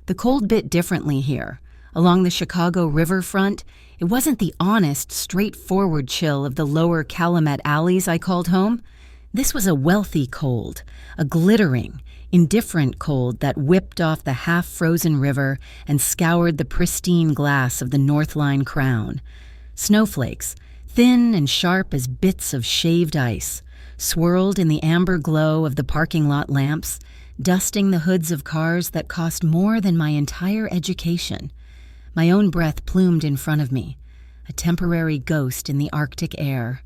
The cold bit differently here. Along the Chicago riverfront, it wasn't the honest, straightforward chill of the lower Calumet alleys I called home. This was a wealthy cold, a glittering, indifferent cold that whipped off the half-frozen river and scoured the pristine glass of the Northline Crown. Snowflakes, thin and sharp as bits of shaved ice, swirled in the amber glow of the parking lot lamps, dusting the hoods of cars that cost more than my entire education. My own breath plumed in front of me, a temporary ghost in the Arctic air.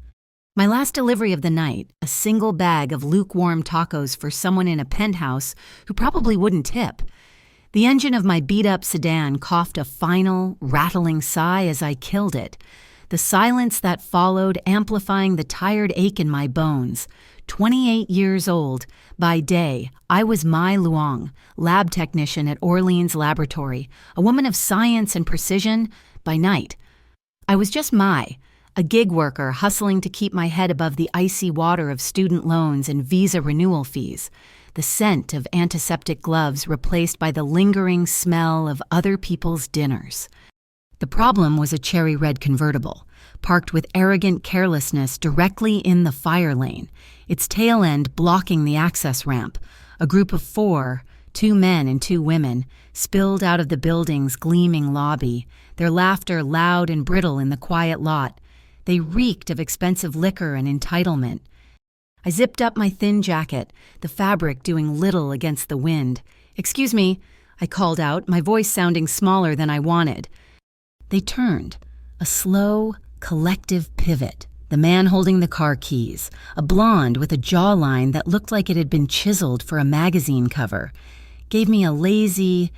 My last delivery of the night, a single bag of lukewarm tacos for someone in a penthouse who probably wouldn't tip. The engine of my beat-up sedan coughed a final, rattling sigh as I killed it, the silence that followed amplifying the tired ache in my bones. 28 years old. By day, I was Mai Luong, lab technician at Orleans Laboratory, a woman of science and precision. By night, I was just Mai, a gig worker hustling to keep my head above the icy water of student loans and visa renewal fees, the scent of antiseptic gloves replaced by the lingering smell of other people's dinners. The problem was a cherry red convertible, parked with arrogant carelessness directly in the fire lane, its tail end blocking the access ramp. A group of 4, 2 men and 2 women, spilled out of the building's gleaming lobby, their laughter loud and brittle in the quiet lot. They reeked of expensive liquor and entitlement. I zipped up my thin jacket, the fabric doing little against the wind. "Excuse me," I called out, my voice sounding smaller than I wanted. They turned, a slow, collective pivot, the man holding the car keys, a blonde with a jawline that looked like it had been chiseled for a magazine cover, gave me a lazy,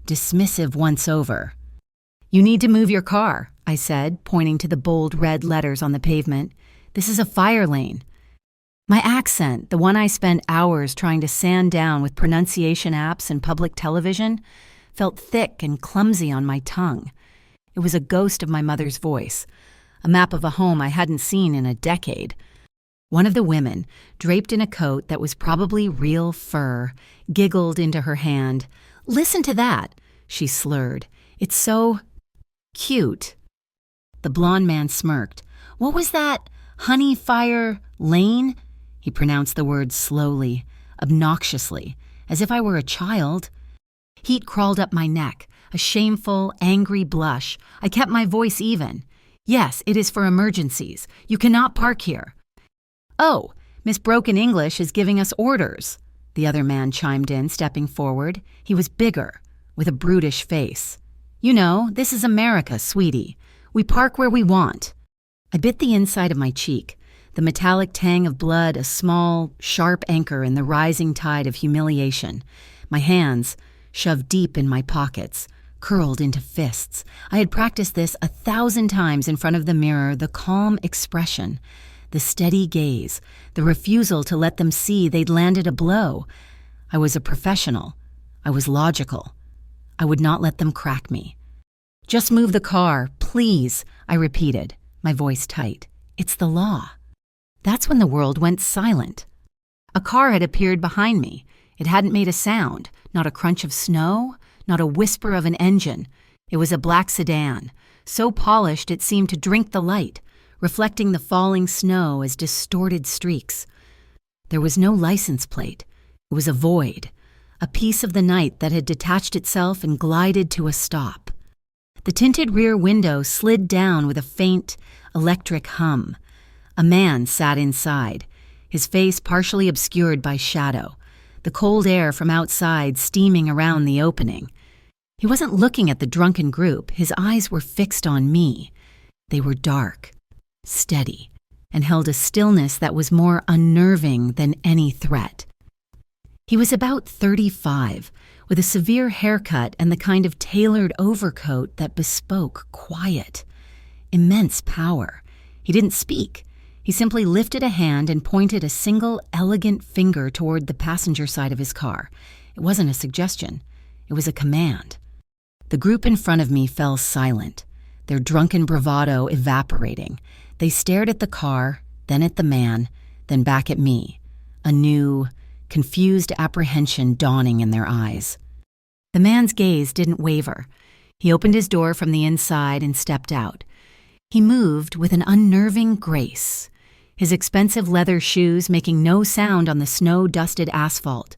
dismissive once-over. "You need to move your car," I said, pointing to the bold red letters on the pavement. "This is a fire lane." My accent, the one I spent hours trying to sand down with pronunciation apps and public television, felt thick and clumsy on my tongue. It was a ghost of my mother's voice, a map of a home I hadn't seen in a decade. One of the women, draped in a coat that was probably real fur, giggled into her hand. "Listen to that," she slurred. "It's so cute." The blond man smirked. "What was that? Honey Fire Lane?" He pronounced the word slowly, obnoxiously, as if I were a child. Heat crawled up my neck, a shameful, angry blush. I kept my voice even. "Yes, it is for emergencies. You cannot park here." "Oh, Miss Broken English is giving us orders," the other man chimed in, stepping forward. He was bigger, with a brutish face. "You know, this is America, sweetie. We park where we want." I bit the inside of my cheek, the metallic tang of blood a small, sharp anchor in the rising tide of humiliation. My hands, shoved deep in my pockets, curled into fists. I had practiced this 1,000 times in front of the mirror, the calm expression, the steady gaze, the refusal to let them see they'd landed a blow. I was a professional. I was logical. I would not let them crack me. "Just move the car, please," I repeated, my voice tight. "It's the law." That's when the world went silent. A car had appeared behind me. It hadn't made a sound, not a crunch of snow, not a whisper of an engine. It was a black sedan, so polished it seemed to drink the light, reflecting the falling snow as distorted streaks. There was no license plate. It was a void, a piece of the night that had detached itself and glided to a stop. The tinted rear window slid down with a faint, electric hum. A man sat inside, his face partially obscured by shadow, the cold air from outside steaming around the opening. He wasn't looking at the drunken group. His eyes were fixed on me. They were dark, steady, and held a stillness that was more unnerving than any threat. He was about 35, with a severe haircut and the kind of tailored overcoat that bespoke quiet, immense power. He didn't speak. He simply lifted a hand and pointed a single elegant finger toward the passenger side of his car. It wasn't a suggestion. It was a command. The group in front of me fell silent, their drunken bravado evaporating. They stared at the car, then at the man, then back at me, a new, confused apprehension dawning in their eyes. The man's gaze didn't waver. He opened his door from the inside and stepped out. He moved with an unnerving grace, his expensive leather shoes making no sound on the snow-dusted asphalt.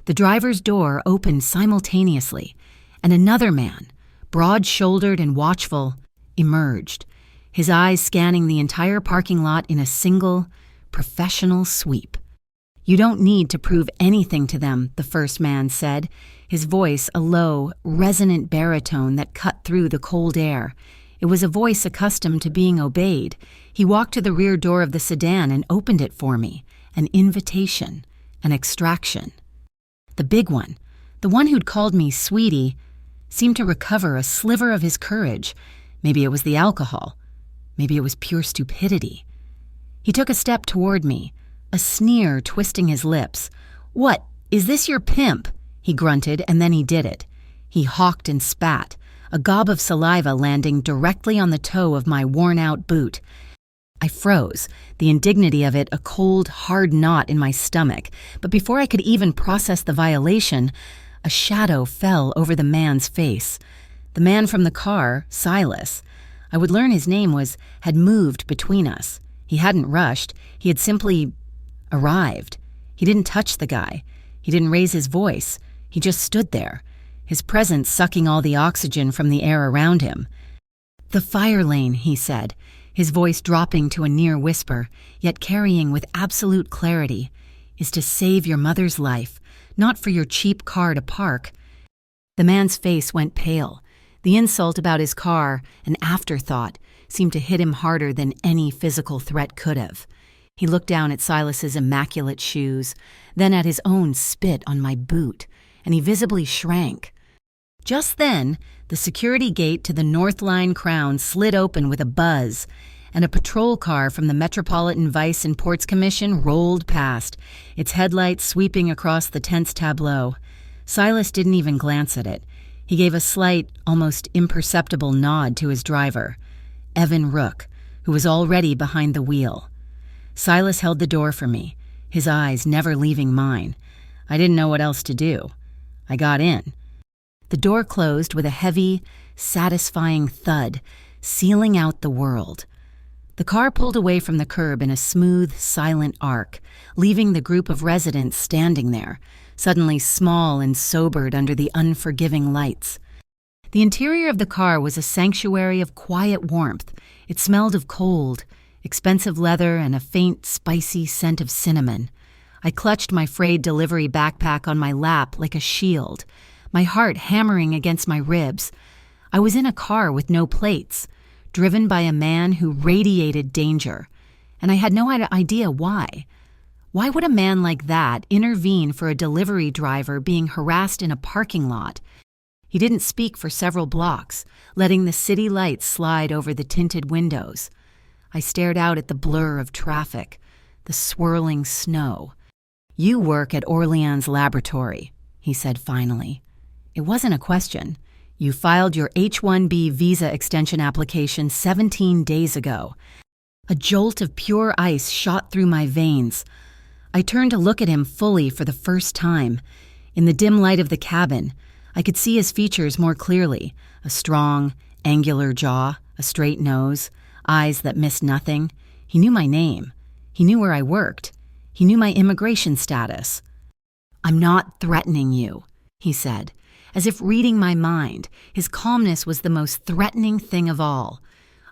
The driver's door opened simultaneously, and another man, broad-shouldered and watchful, emerged, his eyes scanning the entire parking lot in a single, professional sweep. "You don't need to prove anything to them," the first man said, his voice a low, resonant baritone that cut through the cold air. It was a voice accustomed to being obeyed. He walked to the rear door of the sedan and opened it for me, an invitation, an extraction. The big one, the one who'd called me sweetie, seemed to recover a sliver of his courage. Maybe it was the alcohol. Maybe it was pure stupidity. He took a step toward me, a sneer twisting his lips. "What, is this your pimp?" he grunted, and then he did it. He hawked and spat, a gob of saliva landing directly on the toe of my worn-out boot. I froze, the indignity of it a cold, hard knot in my stomach, but before I could even process the violation, a shadow fell over the man's face. The man from the car, Silas, I would learn his name had moved between us. He hadn't rushed, he had simply arrived. He didn't touch the guy. He didn't raise his voice. He just stood there, his presence sucking all the oxygen from the air around him. "The fire lane," he said, his voice dropping to a near whisper, yet carrying with absolute clarity, "is to save your mother's life, not for your cheap car to park." The man's face went pale. The insult about his car, an afterthought, seemed to hit him harder than any physical threat could have. He looked down at Silas's immaculate shoes, then at his own spit on my boot, and he visibly shrank. Just then, the security gate to the North Line Crown slid open with a buzz, and a patrol car from the Metropolitan Vice and Ports Commission rolled past, its headlights sweeping across the tense tableau. Silas didn't even glance at it. He gave a slight, almost imperceptible nod to his driver, Evan Rook, who was already behind the wheel. Silas held the door for me, his eyes never leaving mine. I didn't know what else to do. I got in. The door closed with a heavy, satisfying thud, sealing out the world. The car pulled away from the curb in a smooth, silent arc, leaving the group of residents standing there, suddenly small and sobered under the unforgiving lights. The interior of the car was a sanctuary of quiet warmth. It smelled of cold, expensive leather, and a faint, spicy scent of cinnamon. I clutched my frayed delivery backpack on my lap like a shield, my heart hammering against my ribs. I was in a car with no plates, driven by a man who radiated danger, and I had no idea why. Why would a man like that intervene for a delivery driver being harassed in a parking lot? He didn't speak for several blocks, letting the city lights slide over the tinted windows. I stared out at the blur of traffic, the swirling snow. "You work at Orleans Laboratory," he said finally. It wasn't a question. "You filed your H-1B visa extension application 17 days ago." A jolt of pure ice shot through my veins. I turned to look at him fully for the first time. In the dim light of the cabin, I could see his features more clearly, a strong, angular jaw, a straight nose, eyes that missed nothing. He knew my name. He knew where I worked. He knew my immigration status. "I'm not threatening you," he said, as if reading my mind. His calmness was the most threatening thing of all.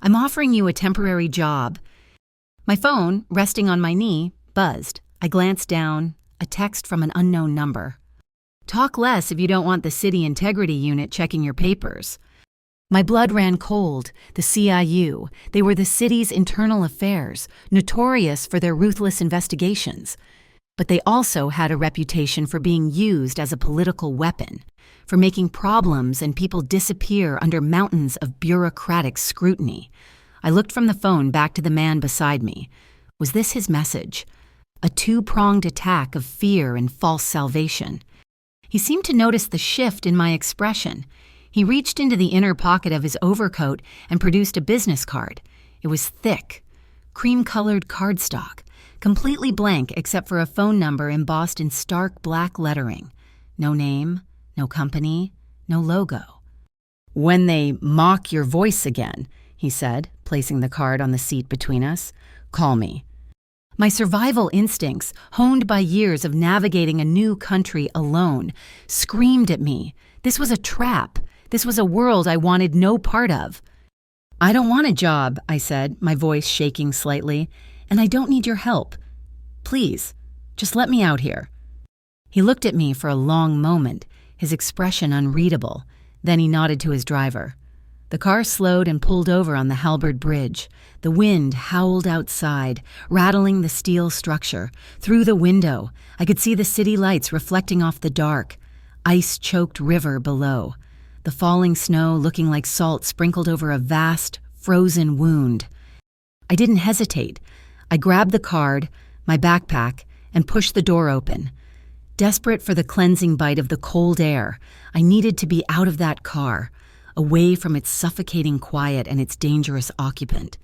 "I'm offering you a temporary job." My phone, resting on my knee, buzzed. I glanced down, a text from an unknown number. "Talk less if you don't want the City Integrity Unit checking your papers." My blood ran cold. The CIU. They were the city's internal affairs, notorious for their ruthless investigations. But they also had a reputation for being used as a political weapon, for making problems and people disappear under mountains of bureaucratic scrutiny. I looked from the phone back to the man beside me. Was this his message? A two-pronged attack of fear and false salvation. He seemed to notice the shift in my expression. He reached into the inner pocket of his overcoat and produced a business card. It was thick, cream-colored cardstock, completely blank except for a phone number embossed in stark black lettering. No name, no company, no logo. "When they mock your voice again," he said, placing the card on the seat between us, "call me." My survival instincts, honed by years of navigating a new country alone, screamed at me. This was a trap. This was a world I wanted no part of. "I don't want a job," I said, my voice shaking slightly, "and I don't need your help. Please, just let me out here." He looked at me for a long moment, his expression unreadable. Then he nodded to his driver. The car slowed and pulled over on the Halberd Bridge. The wind howled outside, rattling the steel structure. Through the window, I could see the city lights reflecting off the dark, ice-choked river below. The falling snow looking like salt sprinkled over a vast, frozen wound. I didn't hesitate. I grabbed the card, my backpack, and pushed the door open. Desperate for the cleansing bite of the cold air, I needed to be out of that car, away from its suffocating quiet and its dangerous occupant.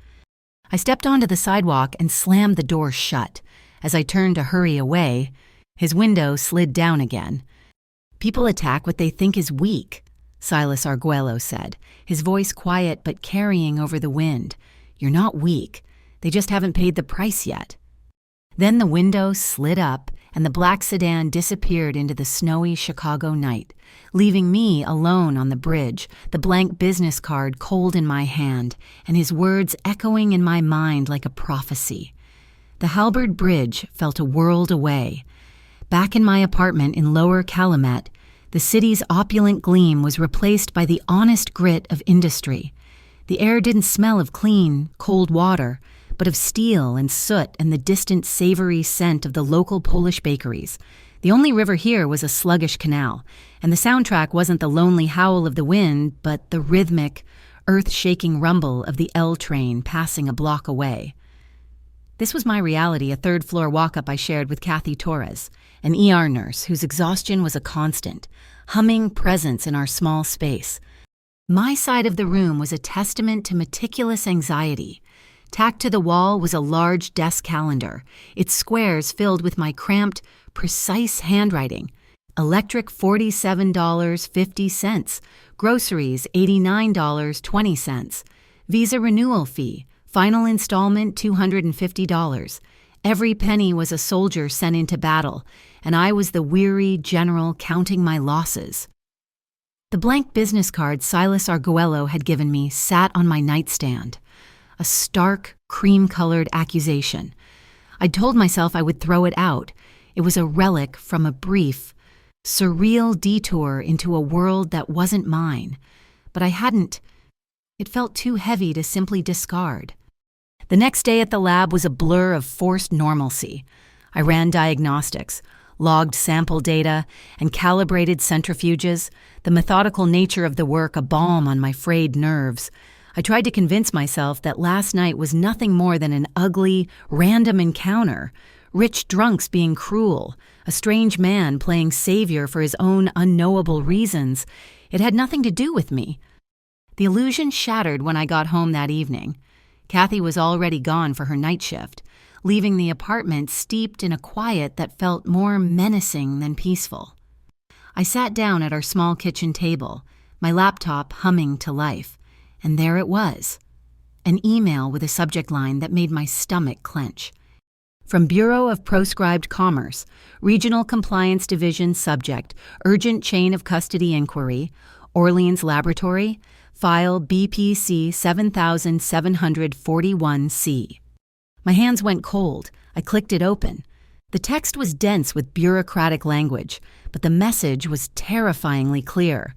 I stepped onto the sidewalk and slammed the door shut. As I turned to hurry away, his window slid down again. "People attack what they think is weak," Silas Arguello said, his voice quiet but carrying over the wind. "You're not weak. They just haven't paid the price yet." Then the window slid up, and the black sedan disappeared into the snowy Chicago night, leaving me alone on the bridge, the blank business card cold in my hand, and his words echoing in my mind like a prophecy. The Halberd Bridge felt a world away. Back in my apartment in Lower Calumet, the city's opulent gleam was replaced by the honest grit of industry. The air didn't smell of clean, cold water, but of steel and soot and the distant savory scent of the local Polish bakeries. The only river here was a sluggish canal, and the soundtrack wasn't the lonely howl of the wind, but the rhythmic, earth-shaking rumble of the L train passing a block away. This was my reality, a third-floor walk-up I shared with Kathy Torres, an ER nurse whose exhaustion was a constant, humming presence in our small space. My side of the room was a testament to meticulous anxiety. Tacked to the wall was a large desk calendar, its squares filled with my cramped, precise handwriting. Electric $47.50, groceries $89.20, Visa renewal fee, final installment $250. Every penny was a soldier sent into battle, and I was the weary general counting my losses. The blank business card Silas Arguello had given me sat on my nightstand. A stark, cream-colored accusation. I'd told myself I would throw it out. It was a relic from a brief, surreal detour into a world that wasn't mine. But I hadn't. It felt too heavy to simply discard. The next day at the lab was a blur of forced normalcy. I ran diagnostics, logged sample data, and calibrated centrifuges, the methodical nature of the work a balm on my frayed nerves. I tried to convince myself that last night was nothing more than an ugly, random encounter, rich drunks being cruel, a strange man playing savior for his own unknowable reasons. It had nothing to do with me. The illusion shattered when I got home that evening. Kathy was already gone for her night shift, leaving the apartment steeped in a quiet that felt more menacing than peaceful. I sat down at our small kitchen table, my laptop humming to life. And there it was, an email with a subject line that made my stomach clench. From Bureau of Proscribed Commerce, Regional Compliance Division subject, Urgent Chain of Custody Inquiry, Orleans Laboratory, File BPC 7741C. My hands went cold. I clicked it open. The text was dense with bureaucratic language, but the message was terrifyingly clear.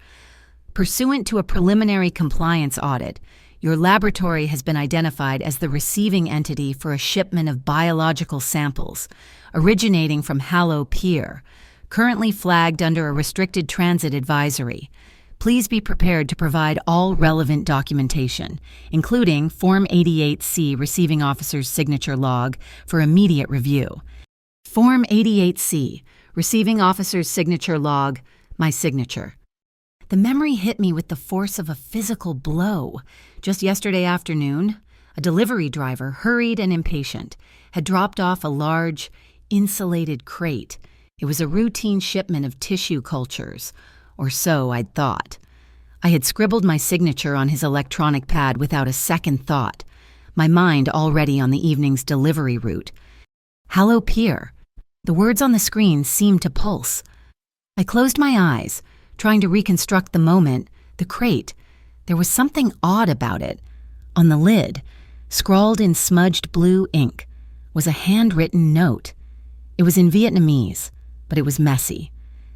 Pursuant to a preliminary compliance audit, your laboratory has been identified as the receiving entity for a shipment of biological samples originating from Hallow Pier, currently flagged under a restricted transit advisory. Please be prepared to provide all relevant documentation, including Form 88C Receiving Officer's Signature Log, for immediate review. Form 88C, Receiving Officer's Signature Log, my signature. The memory hit me with the force of a physical blow. Just yesterday afternoon, a delivery driver, hurried and impatient, had dropped off a large, insulated crate. It was a routine shipment of tissue cultures, or so I'd thought. I had scribbled my signature on his electronic pad without a second thought, my mind already on the evening's delivery route. Hallow Pier. The words on the screen seemed to pulse. I closed my eyes, trying to reconstruct the moment, the crate. There was something odd about it. On the lid, scrawled in smudged blue ink, was a handwritten note. It was in Vietnamese, but it was messy.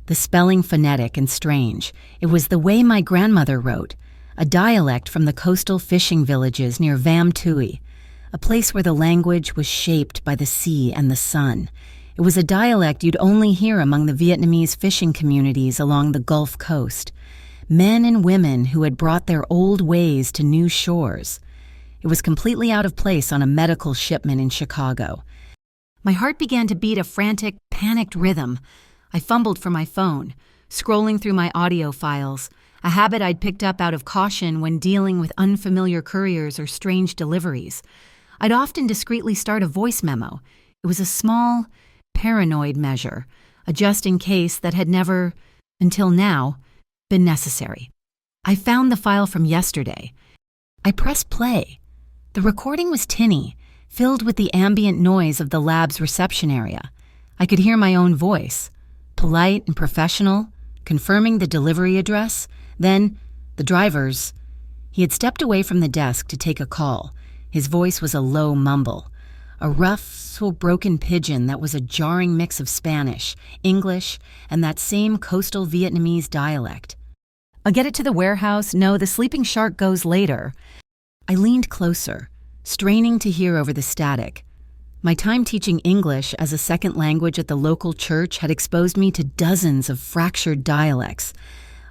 The spelling phonetic and strange. It was the way my grandmother wrote, a dialect from the coastal fishing villages near Vam Tui, a place where the language was shaped by the sea and the sun. It was a dialect you'd only hear among the Vietnamese fishing communities along the Gulf Coast. Men and women who had brought their old ways to new shores. It was completely out of place on a medical shipment in Chicago. My heart began to beat a frantic, panicked rhythm. I fumbled for my phone, scrolling through my audio files, a habit I'd picked up out of caution when dealing with unfamiliar couriers or strange deliveries. I'd often discreetly start a voice memo. It was a small, paranoid measure, a just in case that had never, until now, been necessary. I found the file from yesterday. I pressed play. The recording was tinny, filled with the ambient noise of the lab's reception area. I could hear my own voice, polite and professional, confirming the delivery address, then the driver's. He had stepped away from the desk to take a call. His voice was a low mumble, a rough, broken pidgin that was a jarring mix of Spanish, English, and that same coastal Vietnamese dialect. I'll get it to the warehouse. No, the sleeping shark goes later. I leaned closer, straining to hear over the static. My time teaching English as a second language at the local church had exposed me to dozens of fractured dialects.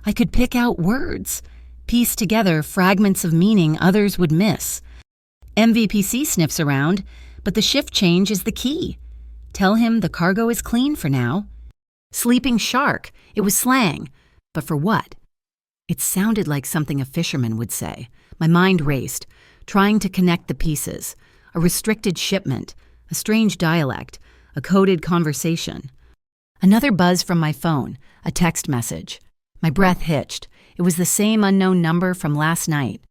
I could pick out words, piece together fragments of meaning others would miss. MVPC sniffs around, but the shift change is the key. Tell him the cargo is clean for now. Sleeping shark, it was slang. But for what? It sounded like something a fisherman would say. My mind raced, trying to connect the pieces. A restricted shipment, a strange dialect, a coded conversation. Another buzz from my phone, a text message. My breath hitched. It was the same unknown number from last night.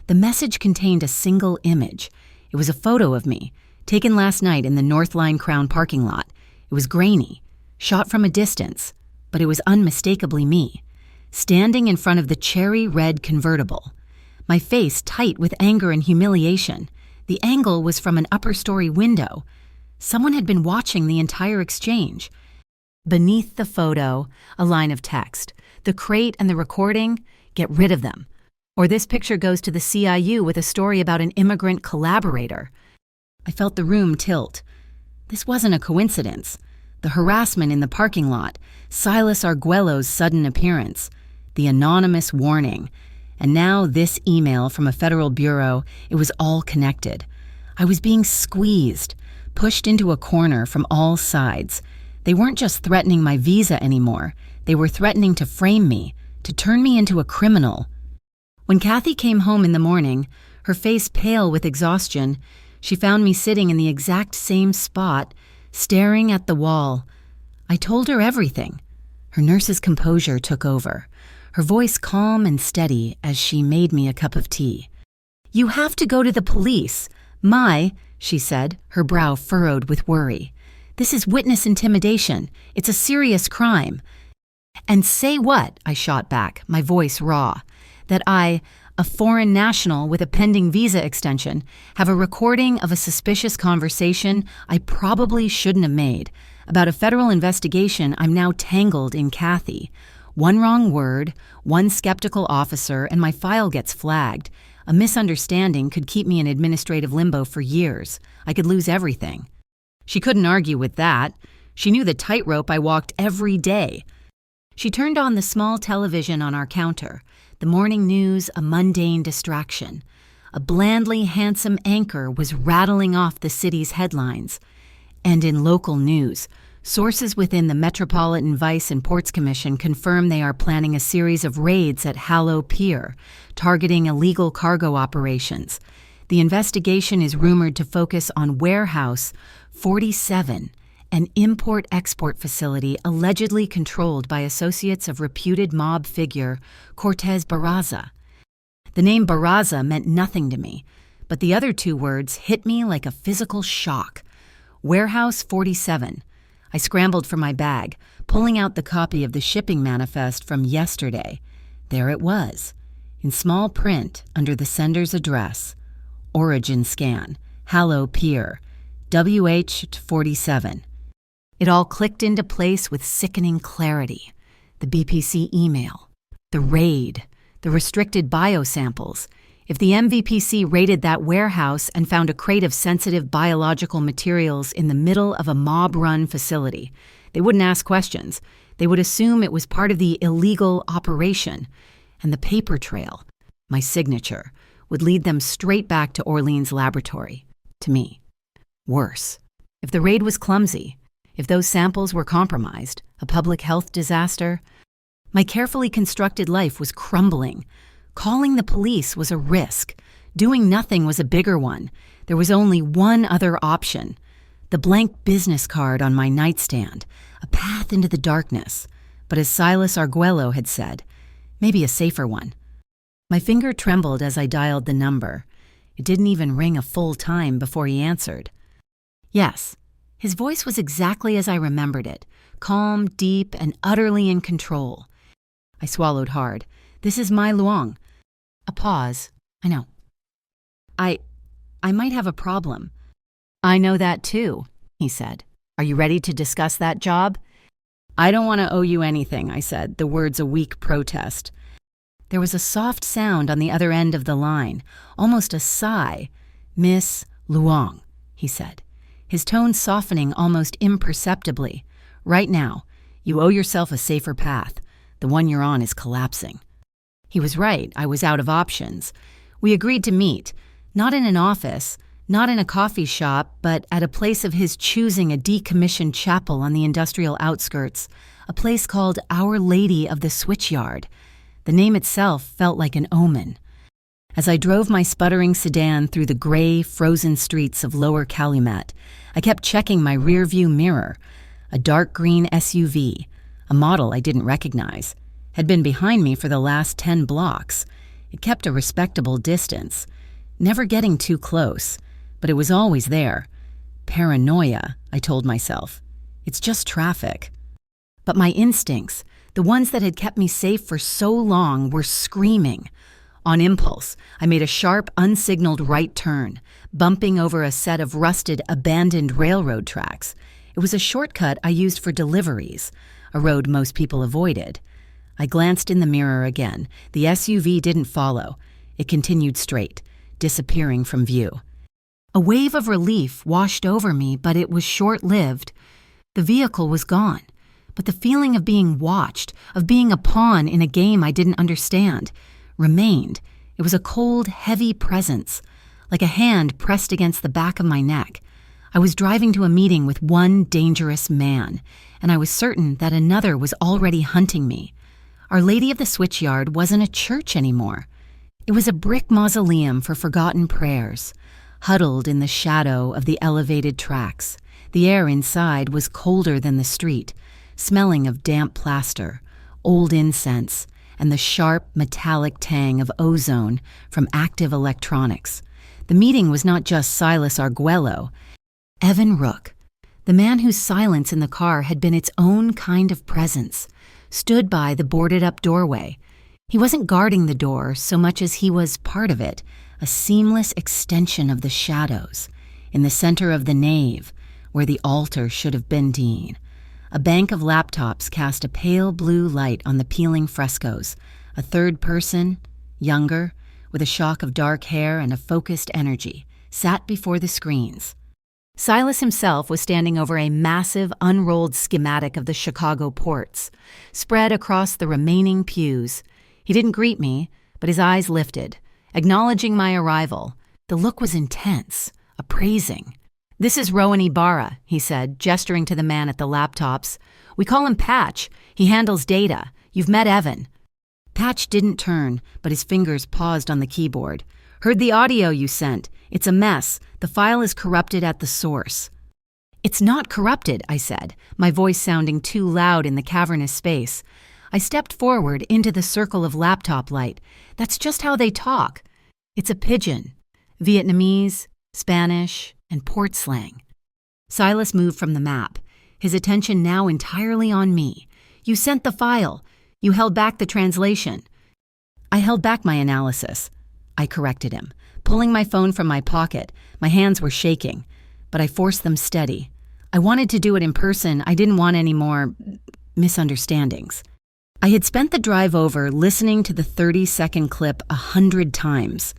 The message contained a single image. It was a photo of me, taken last night in the Northline Crown parking lot. It was grainy, shot from a distance, but it was unmistakably me, standing in front of the cherry red convertible. My face tight with anger and humiliation. The angle was from an upper-story window. Someone had been watching the entire exchange. Beneath the photo, a line of text. The crate and the recording, get rid of them. Or this picture goes to the CIU with a story about an immigrant collaborator. I felt the room tilt. This wasn't a coincidence. The harassment in the parking lot, Silas Arguello's sudden appearance, the anonymous warning, and now this email from a federal bureau, it was all connected. I was being squeezed, pushed into a corner from all sides. They weren't just threatening my visa anymore. They were threatening to frame me, to turn me into a criminal. When Kathy came home in the morning, her face pale with exhaustion, she found me sitting in the exact same spot, staring at the wall. I told her everything. Her nurse's composure took over, her voice calm and steady as she made me a cup of tea. "You have to go to the police. She said, her brow furrowed with worry. "This is witness intimidation. It's a serious crime." "And say what?" I shot back, my voice raw. "That I, a foreign national with a pending visa extension, have a recording of a suspicious conversation I probably shouldn't have made. About a federal investigation I'm now tangled in Kathy. One wrong word, one skeptical officer, and my file gets flagged. A misunderstanding could keep me in administrative limbo for years. I could lose everything." She couldn't argue with that. She knew the tightrope I walked every day. She turned on the small television on our counter. The morning news, a mundane distraction. A blandly handsome anchor was rattling off the city's headlines. And in local news, sources within the Metropolitan Vice and Ports Commission confirm they are planning a series of raids at Hallow Pier, targeting illegal cargo operations. The investigation is rumored to focus on Warehouse 47 an import-export facility allegedly controlled by associates of reputed mob figure Cortez Barraza. The name Barraza meant nothing to me, but the other two words hit me like a physical shock. Warehouse 47. I scrambled for my bag, pulling out the copy of the shipping manifest from yesterday. There it was, in small print under the sender's address. Origin scan, Hallow Pier, WH47. It all clicked into place with sickening clarity. The BPC email, the raid, the restricted biosamples. If the MVPC raided that warehouse and found a crate of sensitive biological materials in the middle of a mob-run facility, they wouldn't ask questions. They would assume it was part of the illegal operation. And the paper trail, my signature, would lead them straight back to Orleans Laboratory, to me. Worse, if the raid was clumsy, if those samples were compromised, a public health disaster, my carefully constructed life was crumbling. Calling the police was a risk. Doing nothing was a bigger one. There was only one other option. The blank business card on my nightstand, a path into the darkness. But as Silas Arguello had said, maybe a safer one. My finger trembled as I dialed the number. It didn't even ring a full time before he answered. Yes, his voice was exactly as I remembered it, calm, deep, and utterly in control. I swallowed hard. This is Mai Luong. A pause. I know. I might have a problem. I know that too, he said. Are you ready to discuss that job? I don't want to owe you anything, I said, the words a weak protest. There was a soft sound on the other end of the line, almost a sigh. Miss Luong, he said, his tone softening almost imperceptibly. Right now, you owe yourself a safer path. The one you're on is collapsing. He was right. I was out of options. We agreed to meet, not in an office, not in a coffee shop, but at a place of his choosing, a decommissioned chapel on the industrial outskirts, a place called Our Lady of the Switchyard. The name itself felt like an omen. As I drove my sputtering sedan through the gray, frozen streets of Lower Calumet, I kept checking my rearview mirror. A dark green SUV, a model I didn't recognize, had been behind me for the last 10 blocks. It kept a respectable distance, never getting too close, but it was always there. Paranoia, I told myself. It's just traffic. But my instincts, the ones that had kept me safe for so long, were screaming. On impulse, I made a sharp, unsignaled right turn, bumping over a set of rusted, abandoned railroad tracks. It was a shortcut I used for deliveries, a road most people avoided. I glanced in the mirror again. The SUV didn't follow. It continued straight, disappearing from view. A wave of relief washed over me, but it was short-lived. The vehicle was gone, but the feeling of being watched, of being a pawn in a game I didn't understand, remained. It was a cold, heavy presence, like a hand pressed against the back of my neck. I was driving to a meeting with one dangerous man, and I was certain that another was already hunting me. Our Lady of the Switchyard wasn't a church anymore. It was a brick mausoleum for forgotten prayers, huddled in the shadow of the elevated tracks. The air inside was colder than the street, smelling of damp plaster, old incense, and the sharp, metallic tang of ozone from active electronics. The meeting was not just Silas Arguello. Evan Rook, the man whose silence in the car had been its own kind of presence, stood by the boarded-up doorway. He wasn't guarding the door so much as he was part of it, a seamless extension of the shadows. In the center of the nave, where the altar should have been Dean, a bank of laptops cast a pale blue light on the peeling frescoes. A third person, younger, with a shock of dark hair and a focused energy, sat before the screens. Silas himself was standing over a massive, unrolled schematic of the Chicago ports, spread across the remaining pews. He didn't greet me, but his eyes lifted, acknowledging my arrival. The look was intense, appraising. "This is Rowan Ibarra," he said, gesturing to the man at the laptops. "We call him Patch. He handles data. You've met Evan." Patch didn't turn, but his fingers paused on the keyboard. "Heard the audio you sent. It's a mess. The file is corrupted at the source." It's not corrupted, I said, my voice sounding too loud in the cavernous space. I stepped forward into the circle of laptop light. That's just how they talk. It's a pidgin. Vietnamese, Spanish, and port slang. Silas moved from the map, his attention now entirely on me. You sent the file. You held back the translation. I held back my analysis. I corrected him, pulling my phone from my pocket. My hands were shaking, but I forced them steady. I wanted to do it in person. I didn't want any more misunderstandings. I had spent the drive over listening to the 30-second clip 100 times.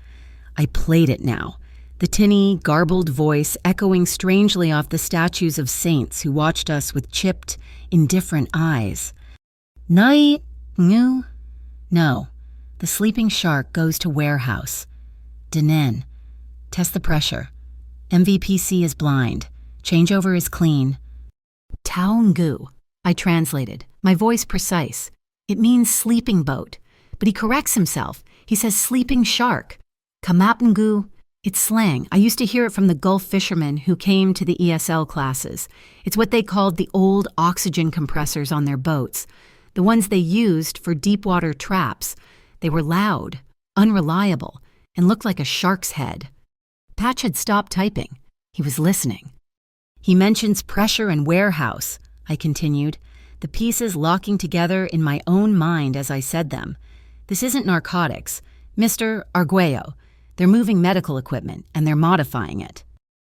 I played it now, the tinny, garbled voice echoing strangely off the statues of saints who watched us with chipped, indifferent eyes. Nai, nu, no. The sleeping shark goes to warehouse. Denen. Test the pressure. MVPC is blind. Changeover is clean. Taungu. I translated, my voice precise. It means sleeping boat. But he corrects himself. He says sleeping shark. Kamapungu. It's slang. I used to hear it from the Gulf fishermen who came to the ESL classes. It's what they called the old oxygen compressors on their boats. The ones they used for deep-water traps. They were loud, unreliable, and looked like a shark's head. Patch had stopped typing. He was listening. He mentions pressure and warehouse, I continued, the pieces locking together in my own mind as I said them. This isn't narcotics. Mr. Arguello. They're moving medical equipment, and they're modifying it.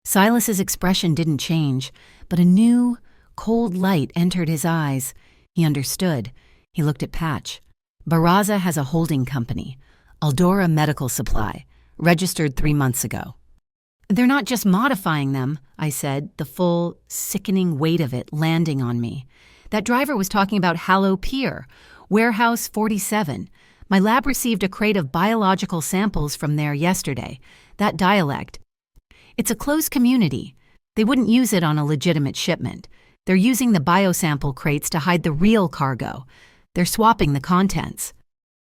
Silas's expression didn't change, but a new, cold light entered his eyes. He understood. He looked at Patch. Barraza has a holding company, Aldora Medical Supply, registered 3 months ago. They're not just modifying them, I said, the full, sickening weight of it landing on me. That driver was talking about Hallow Pier, Warehouse 47. My lab received a crate of biological samples from there yesterday. That dialect. It's a closed community. They wouldn't use it on a legitimate shipment. They're using the biosample crates to hide the real cargo. They're swapping the contents.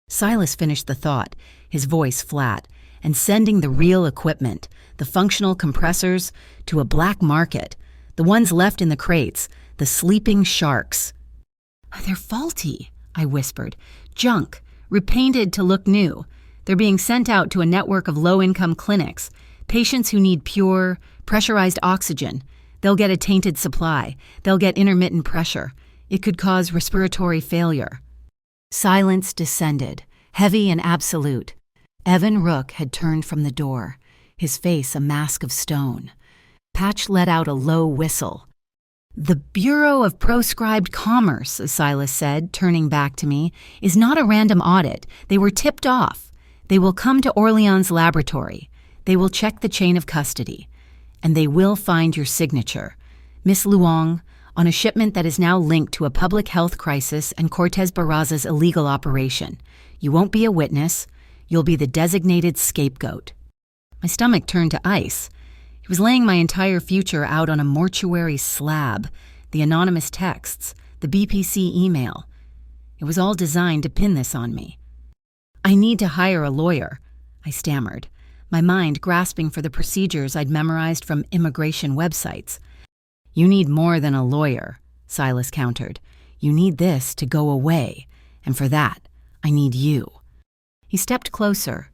Silas finished the thought, his voice flat, and sending the real equipment, the functional compressors, to a black market. The ones left in the crates, the sleeping sharks. They're faulty, I whispered. Junk, repainted to look new. They're being sent out to a network of low-income clinics, patients who need pure, pressurized oxygen. They'll get a tainted supply. They'll get intermittent pressure. It could cause respiratory failure. Silence descended, heavy and absolute. Evan Rook had turned from the door, his face a mask of stone. Patch let out a low whistle. The Bureau of Proscribed Commerce, Silas said, turning back to me, is not a random audit. They were tipped off. They will come to Orleans Laboratory. They will check the chain of custody. And they will find your signature, Miss Luong, on a shipment that is now linked to a public health crisis and Cortez Barraza's illegal operation. You won't be a witness. You'll be the designated scapegoat. My stomach turned to ice. He was laying my entire future out on a mortuary slab, the anonymous texts, the BPC email. It was all designed to pin this on me. I need to hire a lawyer, I stammered, my mind grasping for the procedures I'd memorized from immigration websites. You need more than a lawyer, Silas countered. You need this to go away, and for that, I need you. He stepped closer.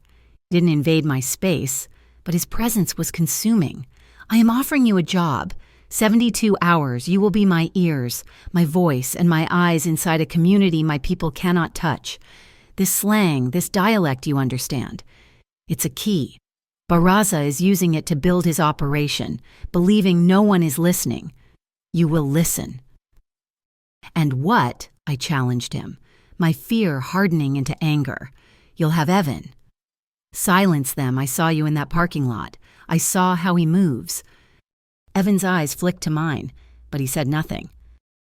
He didn't invade my space, but his presence was consuming. I am offering you a job. 72 hours, you will be my ears, my voice, and my eyes inside a community my people cannot touch. This slang, this dialect you understand. It's a key. Barraza is using it to build his operation, believing no one is listening. You will listen. And what? I challenged him, my fear hardening into anger. You'll have Evan. Silence them. I saw you in that parking lot. I saw how he moves. Evan's eyes flicked to mine, but he said nothing.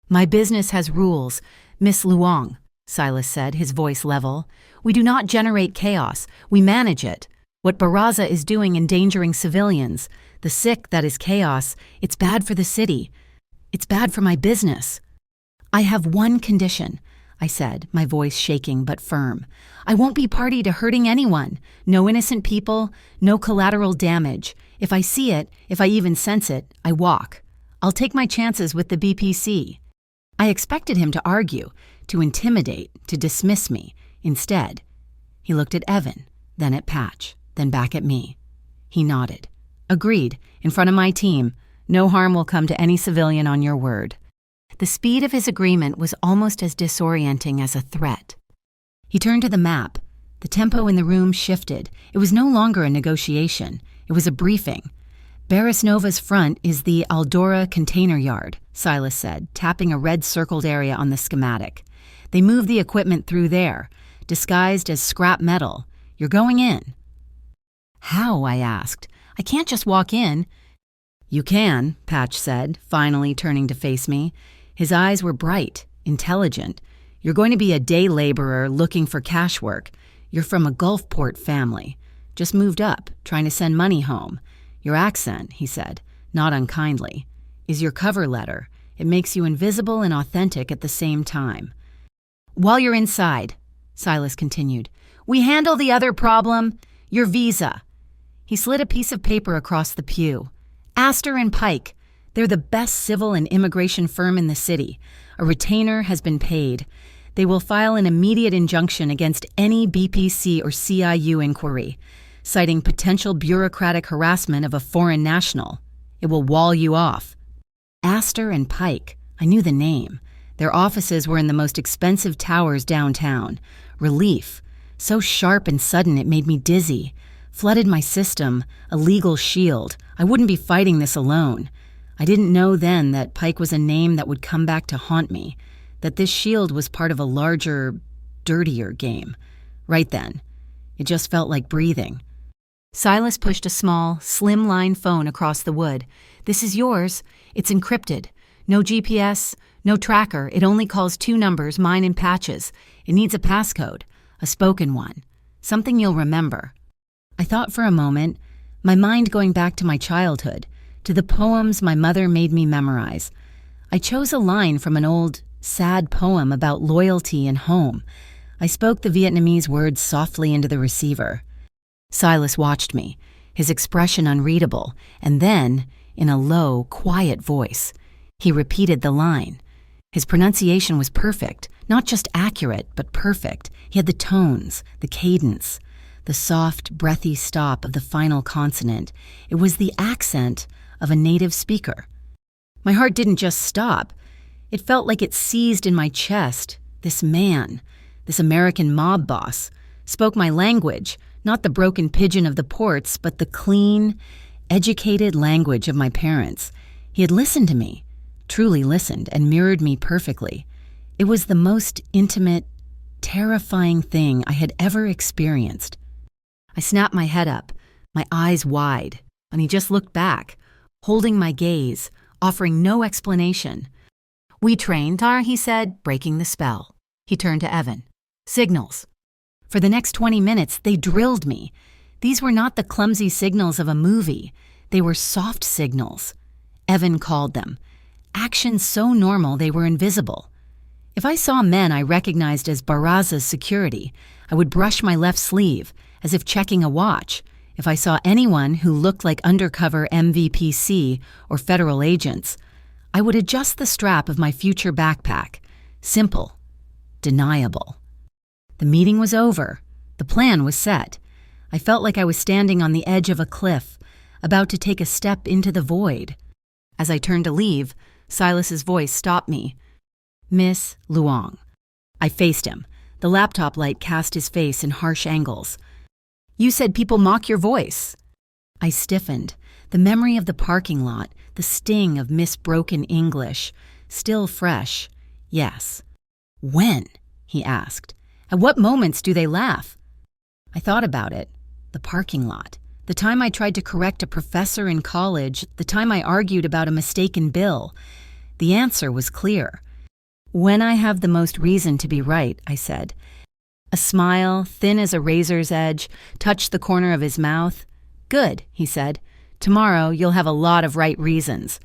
My business has rules, Miss Luong, Silas said, his voice level. We do not generate chaos. We manage it. What Barraza is doing endangering civilians, the sick, that is chaos, it's bad for the city. It's bad for my business. I have one condition, I said, my voice shaking but firm. I won't be party to hurting anyone. No innocent people, no collateral damage. If I see it, if I even sense it, I walk. I'll take my chances with the BPC. I expected him to argue, to intimidate, to dismiss me. Instead, he looked at Evan, then at Patch, then back at me. He nodded. Agreed, in front of my team. No harm will come to any civilian on your word. The speed of his agreement was almost as disorienting as a threat. He turned to the map. The tempo in the room shifted. It was no longer a negotiation. It was a briefing. Barris Nova's front is the Aldora container yard, Silas said, tapping a red circled area on the schematic. They move the equipment through there, disguised as scrap metal. You're going in. How? I asked. I can't just walk in. You can, Patch said, finally turning to face me. His eyes were bright, intelligent. You're going to be a day laborer looking for cash work. You're from a Gulfport family. Just moved up, trying to send money home. Your accent, he said, not unkindly, is your cover letter. It makes you invisible and authentic at the same time. While you're inside, Silas continued, we handle the other problem, your visa. He slid a piece of paper across the pew. Astor and Pike. They're the best civil and immigration firm in the city. A retainer has been paid. They will file an immediate injunction against any BPC or CIU inquiry, citing potential bureaucratic harassment of a foreign national. It will wall you off. Astor and Pike. I knew the name. Their offices were in the most expensive towers downtown. Relief. So sharp and sudden it made me dizzy. Flooded my system, a legal shield. I wouldn't be fighting this alone. I didn't know then that Pike was a name that would come back to haunt me, that this shield was part of a larger, dirtier game. Right then, it just felt like breathing. Silas pushed a small, slim-line phone across the wood. This is yours. It's encrypted. No GPS, no tracker. It only calls 2 numbers, mine and Patch's. It needs a passcode, a spoken one, something you'll remember. I thought for a moment, my mind going back to my childhood, to the poems my mother made me memorize. I chose a line from an old, sad poem about loyalty and home. I spoke the Vietnamese words softly into the receiver. Silas watched me, his expression unreadable, and then, in a low, quiet voice, he repeated the line. His pronunciation was perfect, not just accurate, but perfect. He had the tones, the cadence, the soft, breathy stop of the final consonant. It was the accent of a native speaker. My heart didn't just stop. It felt like it seized in my chest. This man, this American mob boss, spoke my language, not the broken pidgin of the ports, but the clean, educated language of my parents. He had listened to me, truly listened, and mirrored me perfectly. It was the most intimate, terrifying thing I had ever experienced. I snapped my head up, my eyes wide, and he just looked back, holding my gaze, offering no explanation. We trained, Tar, he said, breaking the spell. He turned to Evan. Signals. For the next 20 minutes, they drilled me. These were not the clumsy signals of a movie. They were soft signals. Evan called them. Actions so normal they were invisible. If I saw men I recognized as Barraza's security, I would brush my left sleeve, as if checking a watch. If I saw anyone who looked like undercover MVPC or federal agents, I would adjust the strap of my future backpack. Simple. Deniable. The meeting was over. The plan was set. I felt like I was standing on the edge of a cliff, about to take a step into the void. As I turned to leave, Silas's voice stopped me. Miss Luong. I faced him. The laptop light cast his face in harsh angles. You said people mock your voice. I stiffened. The memory of the parking lot, the sting of misbroken English, still fresh. Yes. When? He asked. At what moments do they laugh? I thought about it. The parking lot. The time I tried to correct a professor in college, the time I argued about a mistaken bill. The answer was clear. When I have the most reason to be right, I said. A smile, thin as a razor's edge, touched the corner of his mouth. Good, he said. Tomorrow you'll have a lot of right reasons.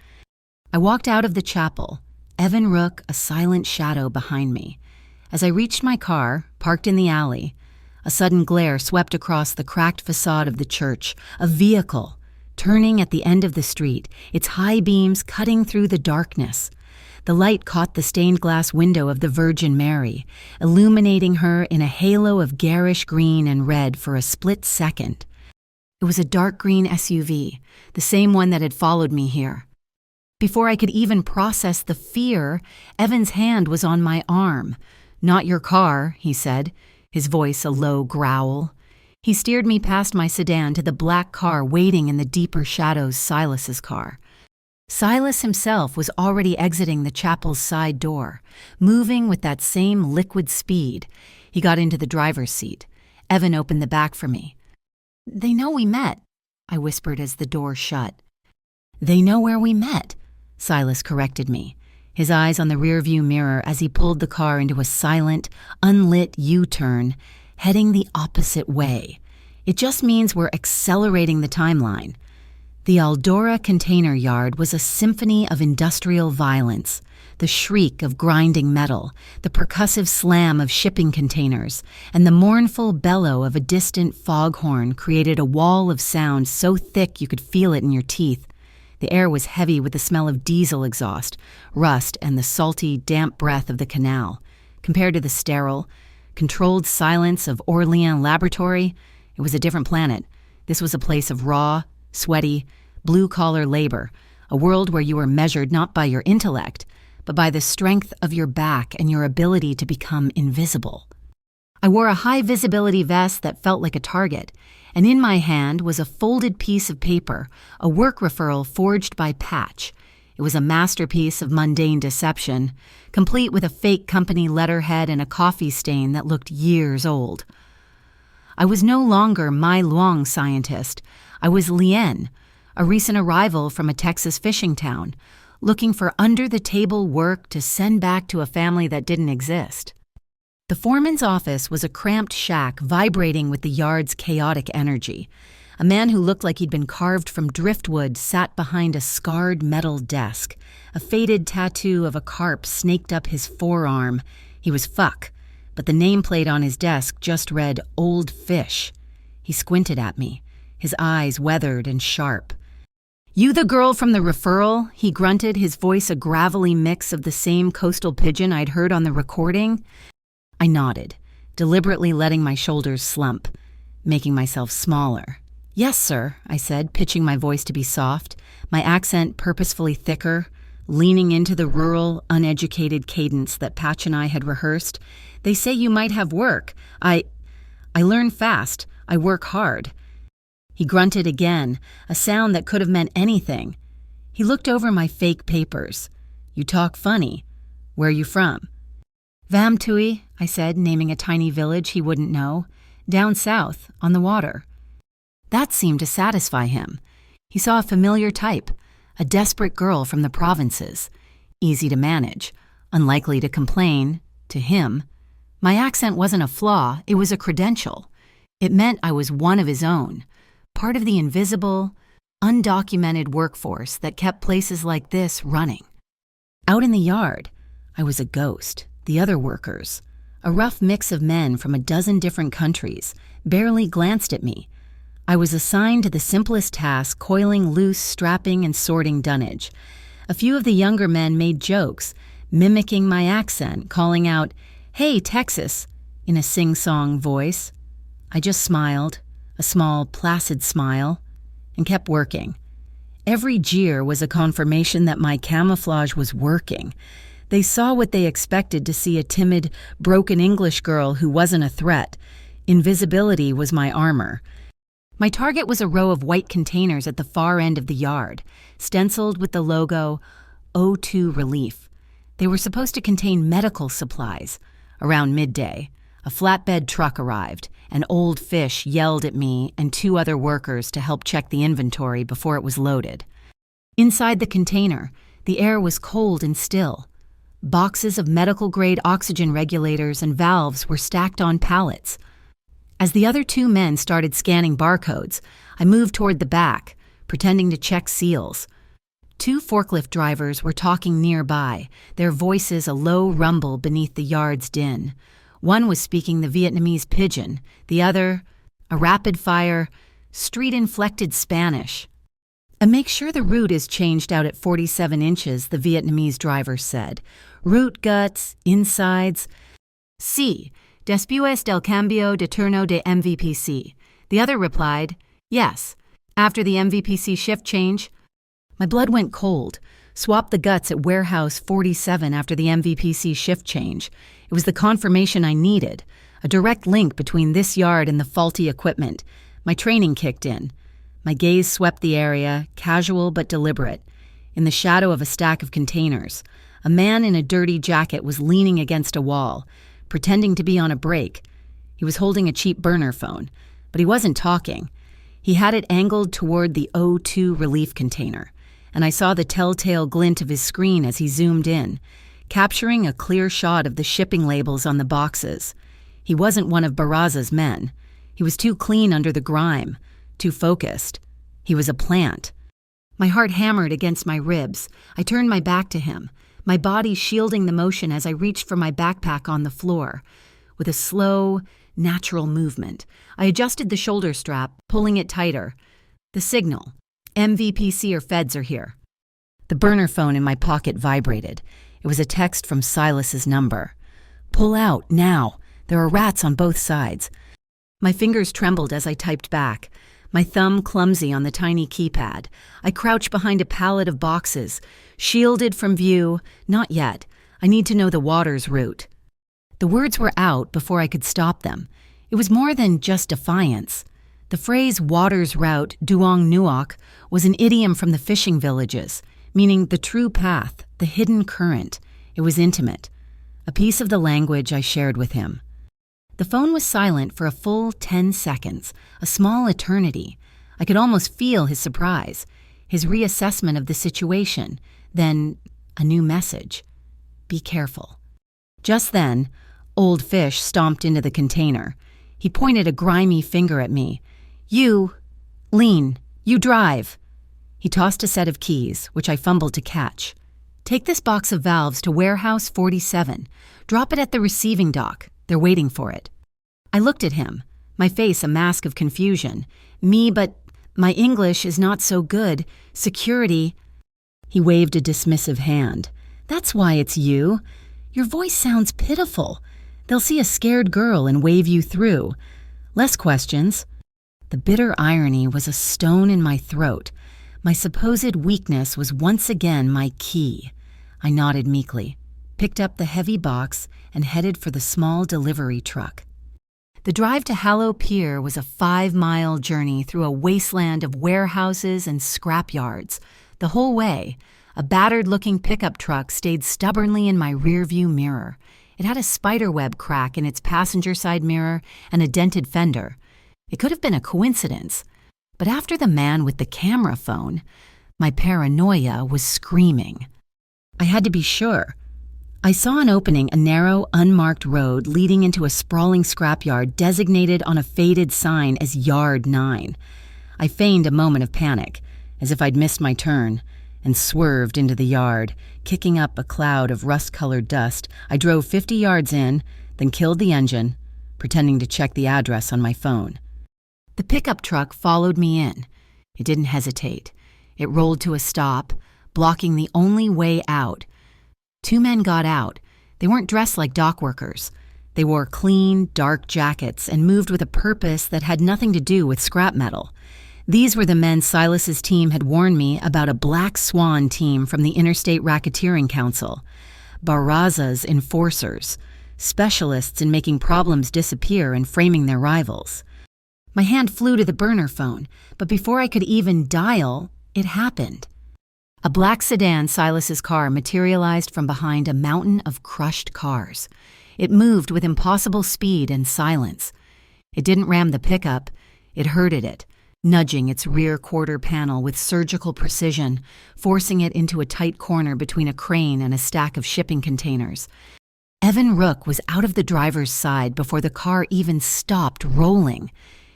I walked out of the chapel, Evan Rook a silent shadow behind me. As I reached my car, parked in the alley, a sudden glare swept across the cracked facade of the church. A vehicle, turning at the end of the street, its high beams cutting through the darkness. The light caught the stained glass window of the Virgin Mary, illuminating her in a halo of garish green and red for a split second. It was a dark green SUV, the same one that had followed me here. Before I could even process the fear, Evan's hand was on my arm. "Not your car," he said, his voice a low growl. He steered me past my sedan to the black car waiting in the deeper shadows, Silas's car. Silas himself was already exiting the chapel's side door, moving with that same liquid speed. He got into the driver's seat. Evan opened the back for me. "They know we met," I whispered as the door shut. "They know where we met," Silas corrected me, his eyes on the rearview mirror as he pulled the car into a silent, unlit U-turn, heading the opposite way. "It just means we're accelerating the timeline." The Aldora container yard was a symphony of industrial violence, the shriek of grinding metal, the percussive slam of shipping containers, and the mournful bellow of a distant foghorn created a wall of sound so thick you could feel it in your teeth. The air was heavy with the smell of diesel exhaust, rust, and the salty, damp breath of the canal. Compared to the sterile, controlled silence of Orleans Laboratory, it was a different planet. This was a place of raw, sweaty, blue-collar labor, a world where you were measured not by your intellect, but by the strength of your back and your ability to become invisible. I wore a high-visibility vest that felt like a target, and in my hand was a folded piece of paper, a work referral forged by Patch. It was a masterpiece of mundane deception, complete with a fake company letterhead and a coffee stain that looked years old. I was no longer Mai Luang scientist. I was Lien, a recent arrival from a Texas fishing town, looking for under-the-table work to send back to a family that didn't exist. The foreman's office was a cramped shack vibrating with the yard's chaotic energy. A man who looked like he'd been carved from driftwood sat behind a scarred metal desk. A faded tattoo of a carp snaked up his forearm. He was Fuck, but the nameplate on his desk just read Old Fish. He squinted at me, his eyes weathered and sharp. "You the girl from the referral?" he grunted, his voice a gravelly mix of the same coastal pidgin I'd heard on the recording. I nodded, deliberately letting my shoulders slump, making myself smaller. "Yes, sir," I said, pitching my voice to be soft, my accent purposefully thicker, leaning into the rural, uneducated cadence that Patch and I had rehearsed. "They say you might have work. I learn fast. I work hard." He grunted again, a sound that could have meant anything. He looked over my fake papers. "You talk funny. Where are you from?" "Vam Tui," I said, naming a tiny village he wouldn't know. "Down south, on the water." That seemed to satisfy him. He saw a familiar type, a desperate girl from the provinces. Easy to manage, unlikely to complain, to him. My accent wasn't a flaw, it was a credential. It meant I was one of his own, part of the invisible, undocumented workforce that kept places like this running. Out in the yard, I was a ghost. The other workers, a rough mix of men from a dozen different countries, barely glanced at me. I was assigned to the simplest task, coiling loose, strapping, and sorting dunnage. A few of the younger men made jokes, mimicking my accent, calling out, "Hey, Texas," in a sing-song voice. I just smiled, a small, placid smile, and kept working. Every jeer was a confirmation that my camouflage was working. They saw what they expected to see: a timid, broken English girl who wasn't a threat. Invisibility was my armor. My target was a row of white containers at the far end of the yard, stenciled with the logo O2 Relief. They were supposed to contain medical supplies. Around midday, a flatbed truck arrived, and Old Fish yelled at me and two other workers to help check the inventory before it was loaded. Inside the container, the air was cold and still. Boxes of medical-grade oxygen regulators and valves were stacked on pallets. As the other two men started scanning barcodes, I moved toward the back, pretending to check seals. Two forklift drivers were talking nearby, their voices a low rumble beneath the yard's din. One was speaking the Vietnamese pidgin, the other, a rapid-fire, street-inflected Spanish. And make sure the route is changed out at 47 inches, the Vietnamese driver said. Root guts, insides. Sí, después del cambio de turno de MVPC. The other replied, yes, after the MVPC shift change. My blood went cold. Swapped the guts at warehouse 47 after the MVPC shift change. It was the confirmation I needed, a direct link between this yard and the faulty equipment. My training kicked in. My gaze swept the area, casual but deliberate. In the shadow of a stack of containers, a man in a dirty jacket was leaning against a wall, pretending to be on a break. He was holding a cheap burner phone, but he wasn't talking. He had it angled toward the O2 relief container, and I saw the telltale glint of his screen as he zoomed in, capturing a clear shot of the shipping labels on the boxes. He wasn't one of Barraza's men. He was too clean under the grime, too focused. He was a plant. My heart hammered against my ribs. I turned my back to him, my body shielding the motion as I reached for my backpack on the floor. With a slow, natural movement, I adjusted the shoulder strap, pulling it tighter. The signal. MVPC or feds are here. The burner phone in my pocket vibrated. It was a text from Silas's number. Pull out, now. There are rats on both sides. My fingers trembled as I typed back, my thumb clumsy on the tiny keypad. I crouched behind a pallet of boxes, shielded from view. Not yet. I need to know the water's route. The words were out before I could stop them. It was more than just defiance. The phrase water's route, duong nuoc, was an idiom from the fishing villages, meaning the true path, the hidden current. It was intimate. A piece of the language I shared with him. The phone was silent for a full 10 seconds, a small eternity. I could almost feel his surprise, his reassessment of the situation, then a new message. Be careful. Just then, Old Fish stomped into the container. He pointed a grimy finger at me. You, lean, you drive. He tossed a set of keys, which I fumbled to catch. Take this box of valves to warehouse 47. Drop it at the receiving dock. They're waiting for it. I looked at him, my face a mask of confusion. But my English is not so good. Security. He waved a dismissive hand. That's why it's you. Your voice sounds pitiful. They'll see a scared girl and wave you through. Less questions. The bitter irony was a stone in my throat. My supposed weakness was once again my key. I nodded meekly, picked up the heavy box, and headed for the small delivery truck. The drive to Hallow Pier was a 5-mile journey through a wasteland of warehouses and scrapyards. The whole way, a battered-looking pickup truck stayed stubbornly in my rearview mirror. It had a spiderweb crack in its passenger side mirror and a dented fender. It could have been a coincidence, but after the man with the camera phone, my paranoia was screaming. I had to be sure. I saw an opening, a narrow, unmarked road leading into a sprawling scrapyard designated on a faded sign as Yard 9. I feigned a moment of panic, as if I'd missed my turn, and swerved into the yard. Kicking up a cloud of rust-colored dust, I drove 50 yards in, then killed the engine, pretending to check the address on my phone. The pickup truck followed me in. It didn't hesitate. It rolled to a stop, blocking the only way out. 2 men got out. They weren't dressed like dock workers. They wore clean, dark jackets and moved with a purpose that had nothing to do with scrap metal. These were the men Silas's team had warned me about, a Black Swan team from the Interstate Racketeering Council. Barraza's enforcers, specialists in making problems disappear and framing their rivals. My hand flew to the burner phone, but before I could even dial, it happened. A black sedan, Silas's car, materialized from behind a mountain of crushed cars. It moved with impossible speed and silence. It didn't ram the pickup, it herded it, nudging its rear quarter panel with surgical precision, forcing it into a tight corner between a crane and a stack of shipping containers. Evan Rook was out of the driver's side before the car even stopped rolling.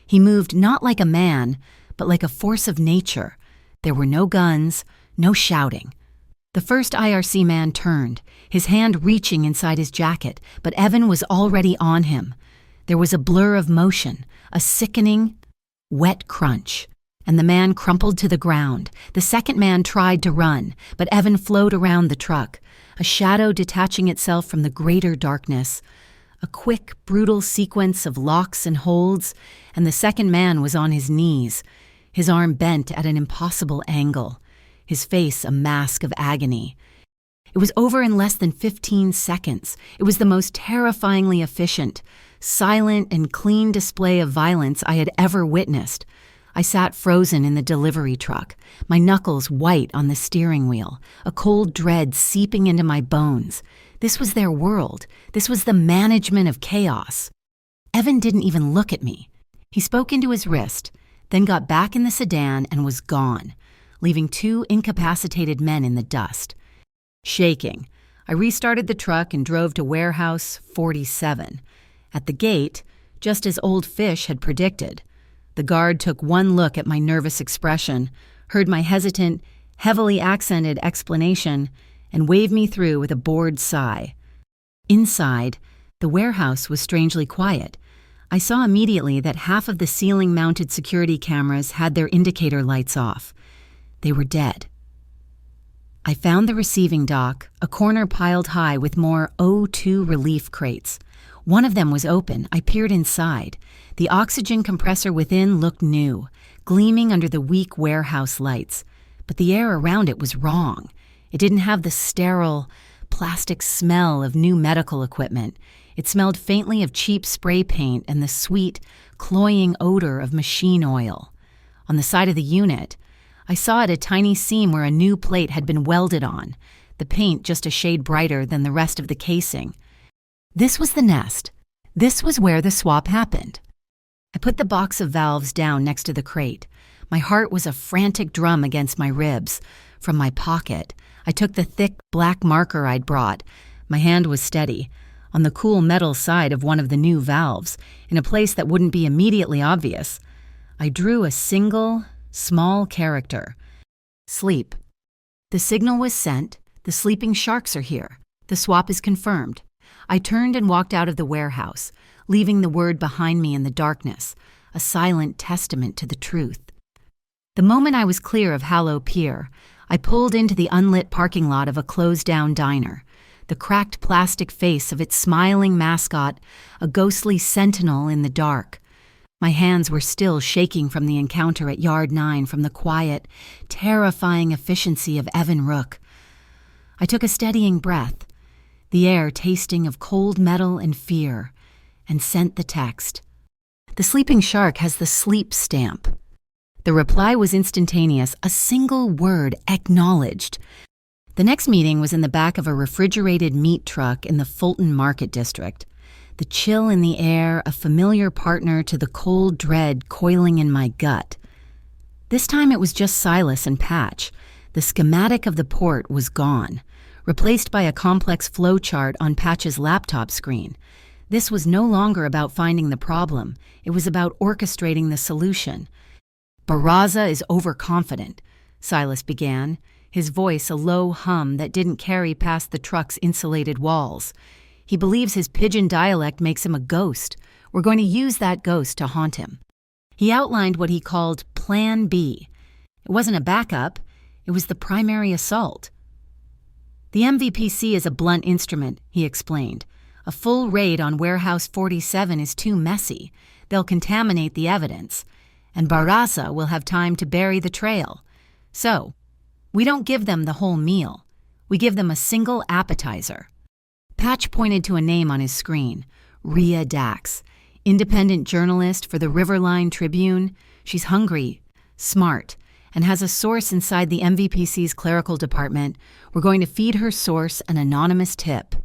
He moved not like a man, but like a force of nature. There were no guns, no shouting. The first IRC man turned, his hand reaching inside his jacket, but Evan was already on him. There was a blur of motion, a sickening, wet crunch. and the man crumpled to the ground. The second man tried to run, but Evan flowed around the truck, a shadow detaching itself from the greater darkness. A quick, brutal sequence of locks and holds, and the second man was on his knees, his arm bent at an impossible angle, his face a mask of agony. It was over in less than 15 seconds. It was the most terrifyingly efficient, silent, and clean display of violence I had ever witnessed. I sat frozen in the delivery truck, my knuckles white on the steering wheel, a cold dread seeping into my bones. This was their world. This was the management of chaos. Evan didn't even look at me. He spoke into his wrist, then got back in the sedan and was gone, leaving two incapacitated men in the dust. Shaking, I restarted the truck and drove to Warehouse 47. At the gate, just as Old Fish had predicted, the guard took one look at my nervous expression, heard my hesitant, heavily accented explanation, and waved me through with a bored sigh. Inside, the warehouse was strangely quiet. I saw immediately that half of the ceiling-mounted security cameras had their indicator lights off. They were dead. I found the receiving dock, a corner piled high with more O2 relief crates. One of them was open. I peered inside. The oxygen compressor within looked new, gleaming under the weak warehouse lights. But the air around it was wrong. It didn't have the sterile, plastic smell of new medical equipment. It smelled faintly of cheap spray paint and the sweet, cloying odor of machine oil. On the side of the unit, I saw at a tiny seam where a new plate had been welded on, the paint just a shade brighter than the rest of the casing. This was the nest. This was where the swap happened. I put the box of valves down next to the crate. My heart was a frantic drum against my ribs. From my pocket, I took the thick black marker I'd brought. My hand was steady, on the cool metal side of one of the new valves, in a place that wouldn't be immediately obvious. I drew a single, small character. Sleep. The signal was sent. The sleeping sharks are here. The swap is confirmed. I turned and walked out of the warehouse, leaving the word behind me in the darkness, a silent testament to the truth. The moment I was clear of Hallow Pier, I pulled into the unlit parking lot of a closed-down diner, the cracked plastic face of its smiling mascot, a ghostly sentinel in the dark. My hands were still shaking from the encounter at Yard 9, from the quiet, terrifying efficiency of Evan Rook. I took a steadying breath, the air tasting of cold metal and fear, and sent the text. The sleeping shark has the sleep stamp. The reply was instantaneous, a single word, acknowledged. The next meeting was in the back of a refrigerated meat truck in the Fulton Market District. The chill in the air, a familiar partner to the cold dread coiling in my gut. This time it was just Silas and Patch. The schematic of the port was gone, replaced by a complex flowchart on Patch's laptop screen. This was no longer about finding the problem. It was about orchestrating the solution. "Barraza is overconfident," Silas began, his voice a low hum that didn't carry past the truck's insulated walls. "He believes his pidgin dialect makes him a ghost. We're going to use that ghost to haunt him." He outlined what he called Plan B. It wasn't a backup. It was the primary assault. "The MVPC is a blunt instrument," he explained. "A full raid on Warehouse 47 is too messy. They'll contaminate the evidence. And Barraza will have time to bury the trail. So, we don't give them the whole meal. We give them a single appetizer." Patch pointed to a name on his screen, Rhea Dax, independent journalist for the Riverline Tribune. She's hungry, smart, and has a source inside the MVPC's clerical department. We're going to feed her source an anonymous tip.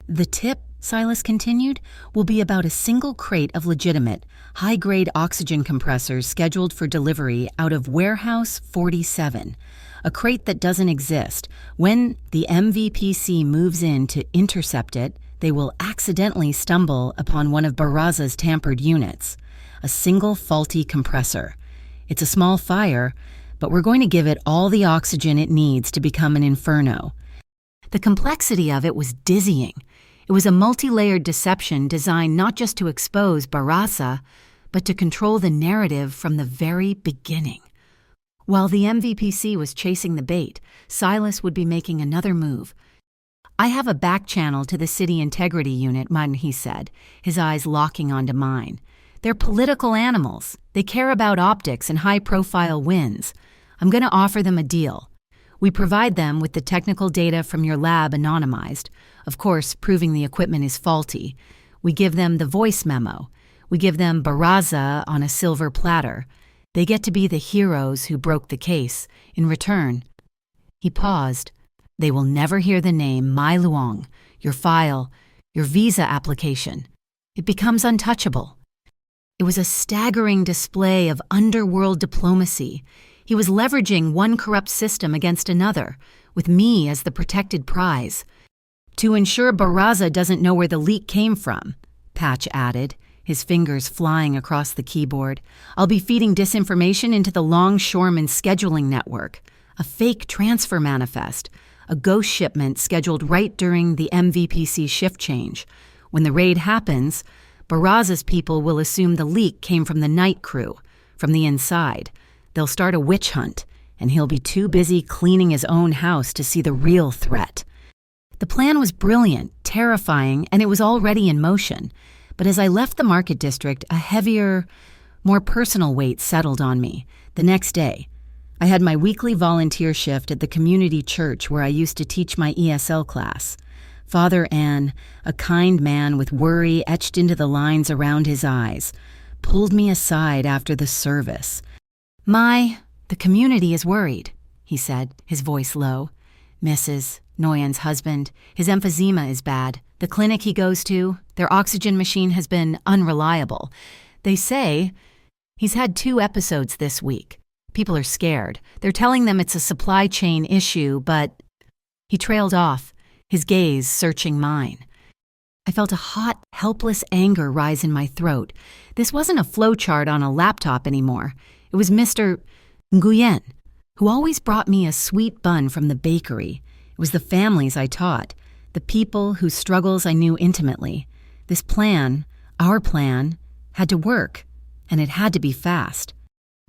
"The tip," Silas continued, "will be about a single crate of legitimate, high-grade oxygen compressors scheduled for delivery out of Warehouse 47, a crate that doesn't exist. When the MVPC moves in to intercept it, they will accidentally stumble upon one of Barraza's tampered units, a single faulty compressor. It's a small fire, but we're going to give it all the oxygen it needs to become an inferno." The complexity of it was dizzying. It was a multi-layered deception designed not just to expose Barraza, but to control the narrative from the very beginning. While the MVPC was chasing the bait, Silas would be making another move. "I have a back channel to the City Integrity Unit," he said, his eyes locking onto mine. "They're political animals. They care about optics and high-profile wins. I'm going to offer them a deal. We provide them with the technical data from your lab anonymized, of course, proving the equipment is faulty. We give them the voice memo. We give them Barraza on a silver platter. They get to be the heroes who broke the case. In return," he paused, "they will never hear the name Mai Luong, your file, your visa application. It becomes untouchable." It was a staggering display of underworld diplomacy. He was leveraging one corrupt system against another, with me as the protected prize. "To ensure Barraza doesn't know where the leak came from," Patch added, his fingers flying across the keyboard, "I'll be feeding disinformation into the Longshoreman Scheduling Network, a fake transfer manifest, a ghost shipment scheduled right during the MVPC shift change. When the raid happens, Barraza's people will assume the leak came from the night crew, from the inside. They'll start a witch hunt, and he'll be too busy cleaning his own house to see the real threat." The plan was brilliant, terrifying, and it was already in motion. But as I left the market district, a heavier, more personal weight settled on me. The next day, I had my weekly volunteer shift at the community church where I used to teach my ESL class. Father Ann, a kind man with worry etched into the lines around his eyes, pulled me aside after the service. The community is worried," he said, his voice low. "Mrs. Nguyen's husband, his emphysema is bad. The clinic he goes to, their oxygen machine has been unreliable. They say he's had 2 episodes this week. People are scared. They're telling them it's a supply chain issue, but..." He trailed off, his gaze searching mine. I felt a hot, helpless anger rise in my throat. This wasn't a flowchart on a laptop anymore. It was Mr. Nguyen, who always brought me a sweet bun from the bakery. It was the families I taught, the people whose struggles I knew intimately. This plan, our plan, had to work, and it had to be fast.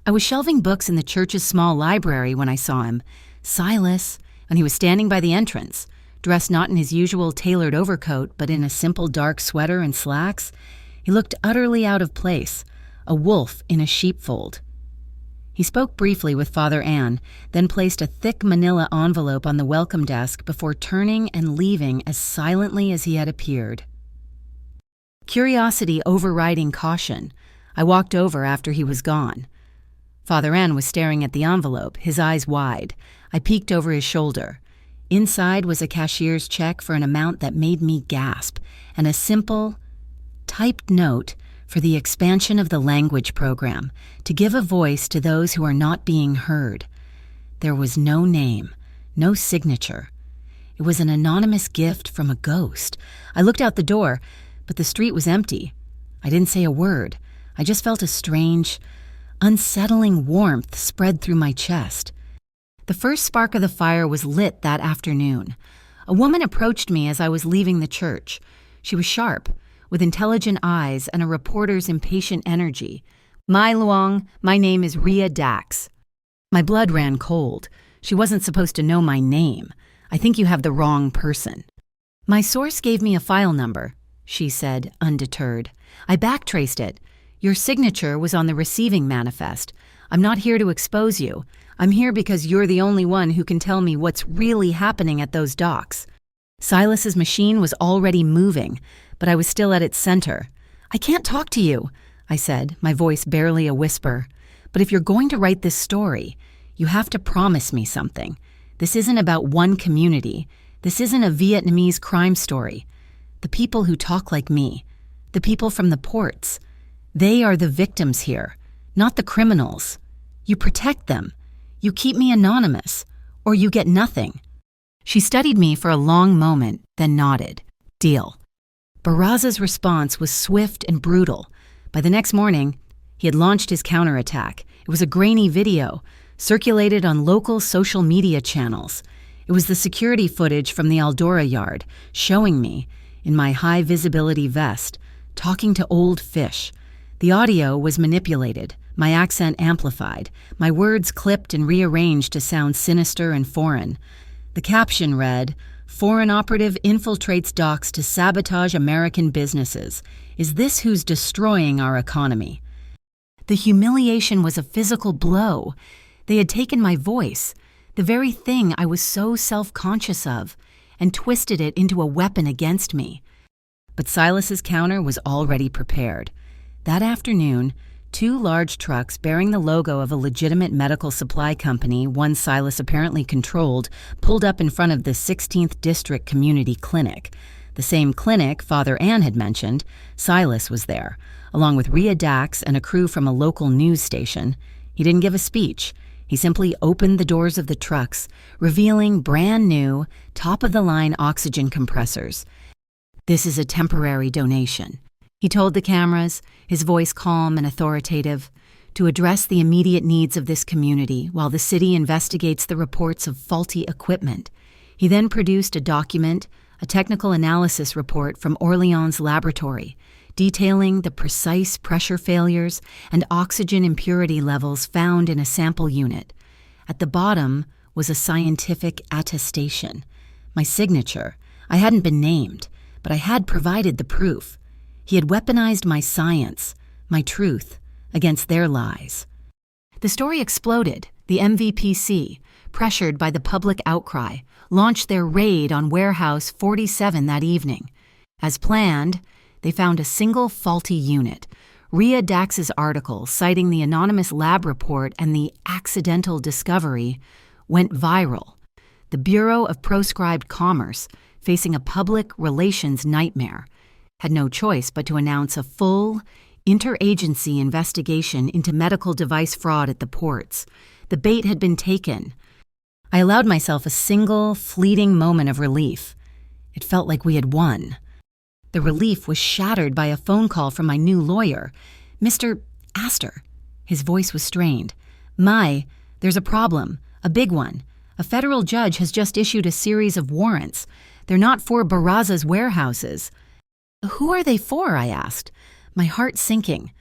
I was shelving books in the church's small library when I saw him, Silas, and he was standing by the entrance, dressed not in his usual tailored overcoat, but in a simple dark sweater and slacks. He looked utterly out of place, a wolf in a sheepfold. He spoke briefly with Father Ann, then placed a thick manila envelope on the welcome desk before turning and leaving as silently as he had appeared. Curiosity overriding caution, I walked over after he was gone. Father Ann was staring at the envelope, his eyes wide. I peeked over his shoulder. Inside was a cashier's check for an amount that made me gasp, and a simple, typed note for the expansion of the language program, to give a voice to those who are not being heard. There was no name, no signature. It was an anonymous gift from a ghost. I looked out the door, but the street was empty. I didn't say a word. I just felt a strange, unsettling warmth spread through my chest. The first spark of the fire was lit that afternoon. A woman approached me as I was leaving the church. She was sharp, with intelligent eyes and a reporter's impatient energy. "Mai Luong, my name is Ria Dax." My blood ran cold. She wasn't supposed to know my name. "I think you have the wrong person." "My source gave me a file number," she said, undeterred. "I backtraced it. Your signature was on the receiving manifest. I'm not here to expose you. I'm here because you're the only one who can tell me what's really happening at those docks." Silas's machine was already moving, but I was still at its center. "I can't talk to you," I said, my voice barely a whisper. "But if you're going to write this story, you have to promise me something. This isn't about one community. This isn't a Vietnamese crime story. The people who talk like me, the people from the ports, they are the victims here, not the criminals. You protect them. You keep me anonymous, or you get nothing." She studied me for a long moment, then nodded. "Deal." Barraza's response was swift and brutal. By the next morning, he had launched his counterattack. It was a grainy video, circulated on local social media channels. It was the security footage from the Aldora yard, showing me, in my high-visibility vest, talking to old fish. The audio was manipulated, my accent amplified, my words clipped and rearranged to sound sinister and foreign. The caption read, "Foreign operative infiltrates docks to sabotage American businesses. Is this who's destroying our economy?" The humiliation was a physical blow. They had taken my voice, the very thing I was so self-conscious of, and twisted it into a weapon against me. But Silas's counter was already prepared. That afternoon, 2 large trucks bearing the logo of a legitimate medical supply company one Silas apparently controlled pulled up in front of the 16th District Community Clinic. The same clinic Father Ann had mentioned. Silas was there, along with Rhea Dax and a crew from a local news station. He didn't give a speech. He simply opened the doors of the trucks, revealing brand new, top-of-the-line oxygen compressors. "This is a temporary donation," he told the cameras, his voice calm and authoritative, "to address the immediate needs of this community while the city investigates the reports of faulty equipment." He then produced a document, a technical analysis report from Orleans Laboratory, detailing the precise pressure failures and oxygen impurity levels found in a sample unit. At the bottom was a scientific attestation. My signature. I hadn't been named, but I had provided the proof. He had weaponized my science, my truth, against their lies. The story exploded. The MVPC, pressured by the public outcry, launched their raid on Warehouse 47 that evening. As planned, they found a single faulty unit. Rhea Dax's article, citing the anonymous lab report and the accidental discovery, went viral. The Bureau of Proscribed Commerce, facing a public relations nightmare, had no choice but to announce a full, interagency investigation into medical device fraud at the ports. The bait had been taken. I allowed myself a single, fleeting moment of relief. It felt like we had won. The relief was shattered by a phone call from my new lawyer, Mr. Astor. His voice was strained. There's a problem, a big one. A federal judge has just issued a series of warrants. They're not for Barraza's warehouses." "Who are they for?" I asked, my heart sinking.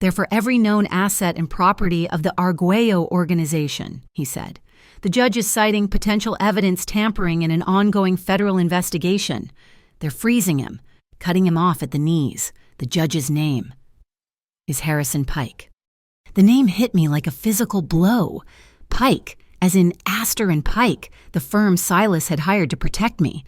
"They're for every known asset and property of the Arguello organization," he said. "The judge is citing potential evidence tampering in an ongoing federal investigation. They're freezing him, cutting him off at the knees. The judge's name is Harrison Pike." The name hit me like a physical blow. Pike, as in Astor and Pike, the firm Silas had hired to protect me.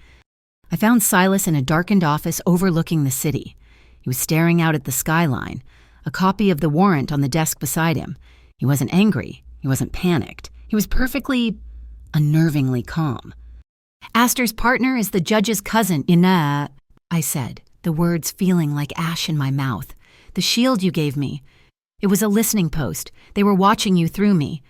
I found Silas in a darkened office overlooking the city. He was staring out at the skyline, a copy of the warrant on the desk beside him. He wasn't angry. He wasn't panicked. He was perfectly, unnervingly calm. "Astor's partner is the judge's cousin, Ina," I said, the words feeling like ash in my mouth. "The shield you gave me. It was a listening post. They were watching you through me."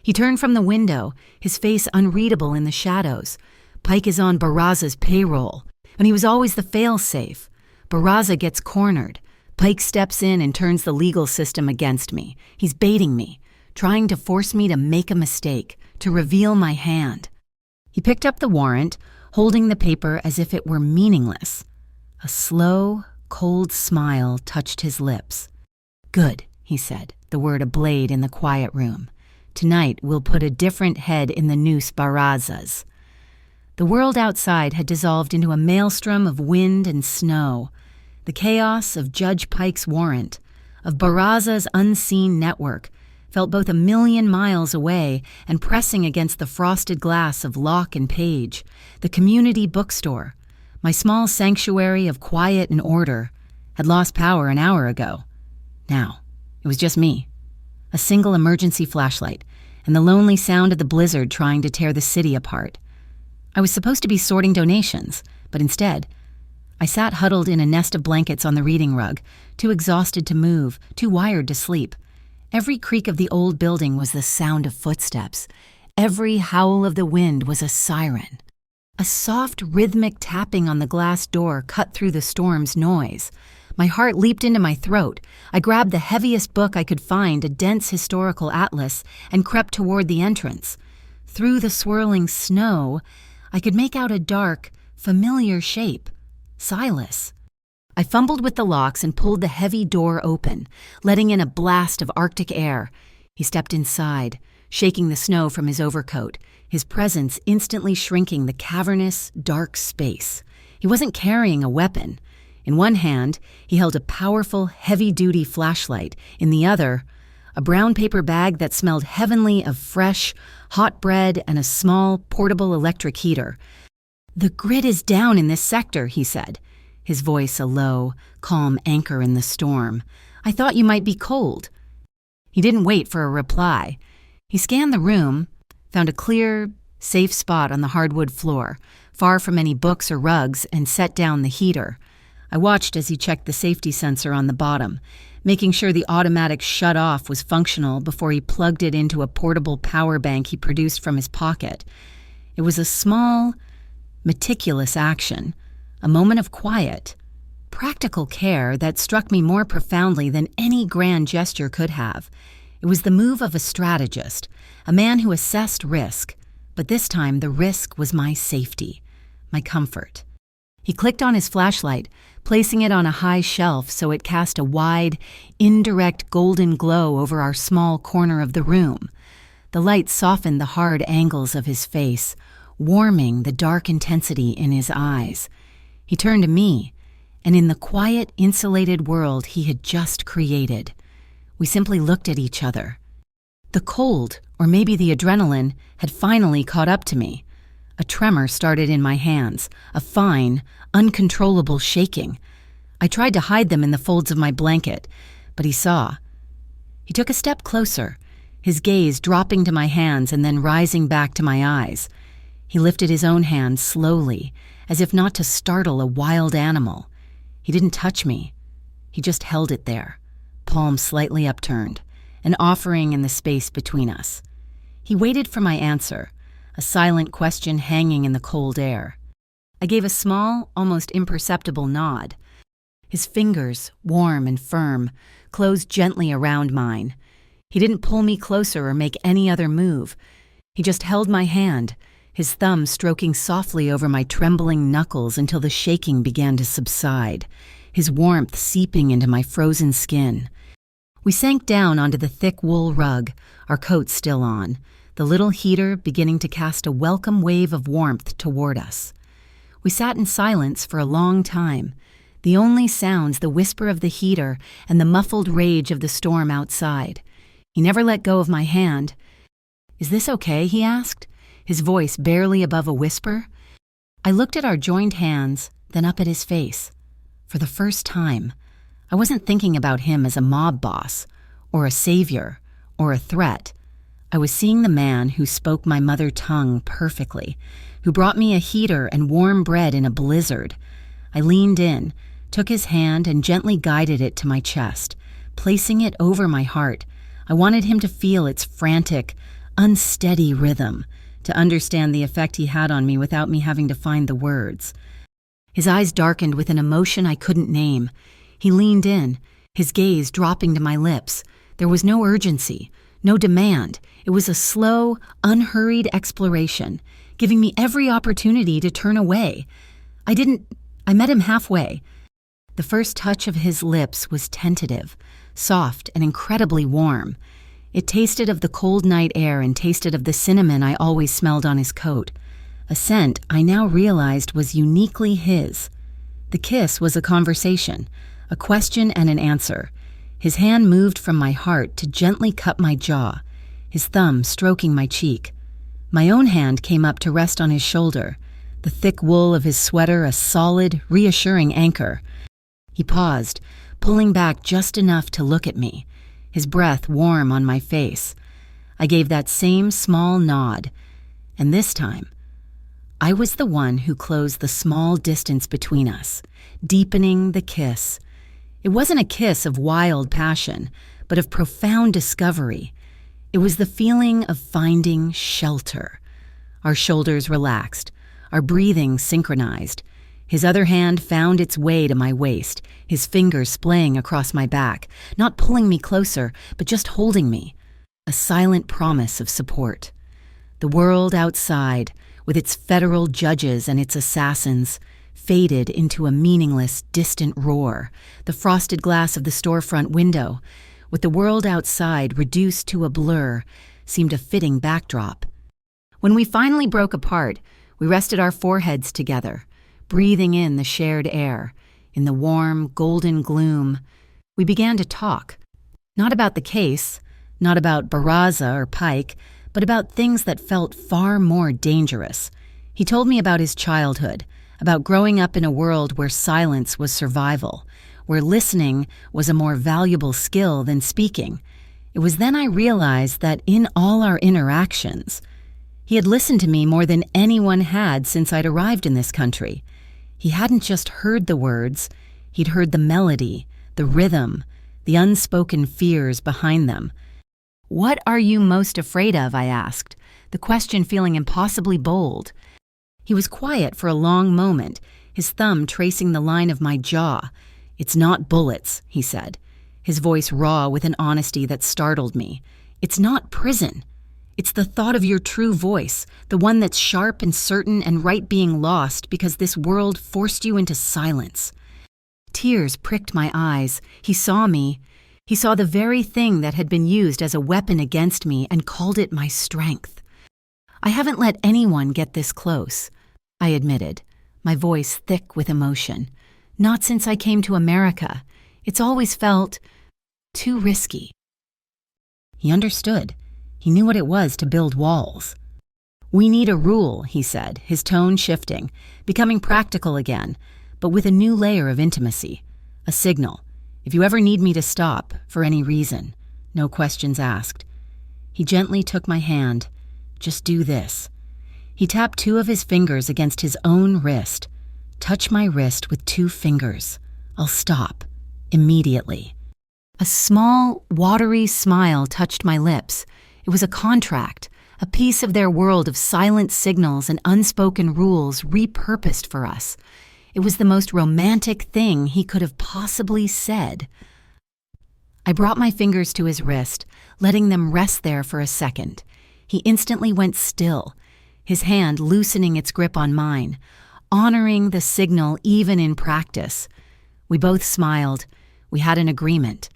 He turned from the window, his face unreadable in the shadows. "Pike is on Barraza's payroll, and he was always the fail-safe. Barraza gets cornered. Pike steps in and turns the legal system against me. He's baiting me, trying to force me to make a mistake, to reveal my hand." He picked up the warrant, holding the paper as if it were meaningless. A slow, cold smile touched his lips. "Good," he said, the word ablaze in the quiet room. "Tonight we'll put a different head in the noose Barraza's." The world outside had dissolved into a maelstrom of wind and snow. The chaos of Judge Pike's warrant, of Barraza's unseen network, felt both a million miles away and pressing against the frosted glass of Locke and Page, the community bookstore. My small sanctuary of quiet and order had lost power an hour ago. Now, it was just me, a single emergency flashlight, and the lonely sound of the blizzard trying to tear the city apart. I was supposed to be sorting donations, but instead, I sat huddled in a nest of blankets on the reading rug, too exhausted to move, too wired to sleep. Every creak of the old building was the sound of footsteps. Every howl of the wind was a siren. A soft, rhythmic tapping on the glass door cut through the storm's noise. My heart leaped into my throat. I grabbed the heaviest book I could find, a dense historical atlas, and crept toward the entrance. Through the swirling snow, I could make out a dark, familiar shape. Silas. I fumbled with the locks and pulled the heavy door open, letting in a blast of Arctic air. He stepped inside, shaking the snow from his overcoat, his presence instantly shrinking the cavernous, dark space. He wasn't carrying a weapon. In one hand, he held a powerful, heavy-duty flashlight. In the other, a brown paper bag that smelled heavenly of fresh, hot bread and a small, portable electric heater. "The grid is down in this sector," he said, his voice a low, calm anchor in the storm. "I thought you might be cold." He didn't wait for a reply. He scanned the room, found a clear, safe spot on the hardwood floor, far from any books or rugs, and set down the heater. I watched as he checked the safety sensor on the bottom, making sure the automatic shut-off was functional before he plugged it into a portable power bank he produced from his pocket. It was a small, meticulous action, a moment of quiet, practical care that struck me more profoundly than any grand gesture could have. It was the move of a strategist, a man who assessed risk, but this time the risk was my safety, my comfort. He clicked on his flashlight, placing it on a high shelf so it cast a wide, indirect golden glow over our small corner of the room. The light softened the hard angles of his face, warming the dark intensity in his eyes. He turned to me, and in the quiet, insulated world he had just created, we simply looked at each other. The cold, or maybe the adrenaline, had finally caught up to me. A tremor started in my hands, a fine, uncontrollable shaking. I tried to hide them in the folds of my blanket, but he saw. He took a step closer, his gaze dropping to my hands and then rising back to my eyes. He lifted his own hand slowly, as if not to startle a wild animal. He didn't touch me. He just held it there, palm slightly upturned, an offering in the space between us. He waited for my answer, a silent question hanging in the cold air. I gave a small, almost imperceptible nod. His fingers, warm and firm, closed gently around mine. He didn't pull me closer or make any other move. He just held my hand, his thumb stroking softly over my trembling knuckles until the shaking began to subside, his warmth seeping into my frozen skin. We sank down onto the thick wool rug, our coats still on, the little heater beginning to cast a welcome wave of warmth toward us. We sat in silence for a long time, the only sounds the whisper of the heater and the muffled rage of the storm outside. He never let go of my hand. "Is this okay?" he asked, his voice barely above a whisper. I looked at our joined hands, then up at his face. For the first time, I wasn't thinking about him as a mob boss, or a savior, or a threat. I was seeing the man who spoke my mother tongue perfectly, who brought me a heater and warm bread in a blizzard. I leaned in, took his hand and gently guided it to my chest, placing it over my heart. I wanted him to feel its frantic, unsteady rhythm, to understand the effect he had on me without me having to find the words. His eyes darkened with an emotion I couldn't name. He leaned in, his gaze dropping to my lips. There was no urgency, no demand. It was a slow, unhurried exploration, giving me every opportunity to turn away. I met him halfway. The first touch of his lips was tentative, soft, and incredibly warm. It tasted of the cold night air and tasted of the cinnamon I always smelled on his coat, a scent I now realized was uniquely his. The kiss was a conversation, a question and an answer. His hand moved from my heart to gently cup my jaw, his thumb stroking my cheek. My own hand came up to rest on his shoulder, the thick wool of his sweater a solid, reassuring anchor. He paused, pulling back just enough to look at me, his breath warm on my face. I gave that same small nod, and this time, I was the one who closed the small distance between us, deepening the kiss. It wasn't a kiss of wild passion, but of profound discovery. It was the feeling of finding shelter. Our shoulders relaxed, our breathing synchronized. His other hand found its way to my waist, his fingers splaying across my back, not pulling me closer, but just holding me, a silent promise of support. The world outside, with its federal judges and its assassins, faded into a meaningless, distant roar, the frosted glass of the storefront window, with the world outside reduced to a blur, seemed a fitting backdrop. When we finally broke apart, we rested our foreheads together, breathing in the shared air. In the warm, golden gloom, we began to talk. Not about the case, not about Barraza or Pike, but about things that felt far more dangerous. He told me about his childhood, about growing up in a world where silence was survival, where listening was a more valuable skill than speaking. It was then I realized that in all our interactions, he had listened to me more than anyone had since I'd arrived in this country. He hadn't just heard the words, he'd heard the melody, the rhythm, the unspoken fears behind them. "What are you most afraid of?" I asked, the question feeling impossibly bold. He was quiet for a long moment, his thumb tracing the line of my jaw. "It's not bullets," he said, his voice raw with an honesty that startled me. "It's not prison. It's the thought of your true voice, the one that's sharp and certain and right being lost because this world forced you into silence." Tears pricked my eyes. He saw me. He saw the very thing that had been used as a weapon against me and called it my strength. "I haven't let anyone get this close," I admitted, my voice thick with emotion. "Not since I came to America. It's always felt too risky." He understood. He knew what it was to build walls. "We need a rule," he said, his tone shifting, becoming practical again, but with a new layer of intimacy. "A signal. If you ever need me to stop, for any reason, no questions asked." He gently took my hand. "Just do this." He tapped two of his fingers against his own wrist. "Touch my wrist with 2 fingers. I'll stop. Immediately." A small, watery smile touched my lips. It was a contract, a piece of their world of silent signals and unspoken rules repurposed for us. It was the most romantic thing he could have possibly said. I brought my fingers to his wrist, letting them rest there for a second. He instantly went still, his hand loosening its grip on mine, honoring the signal even in practice. We both smiled. We had an agreement.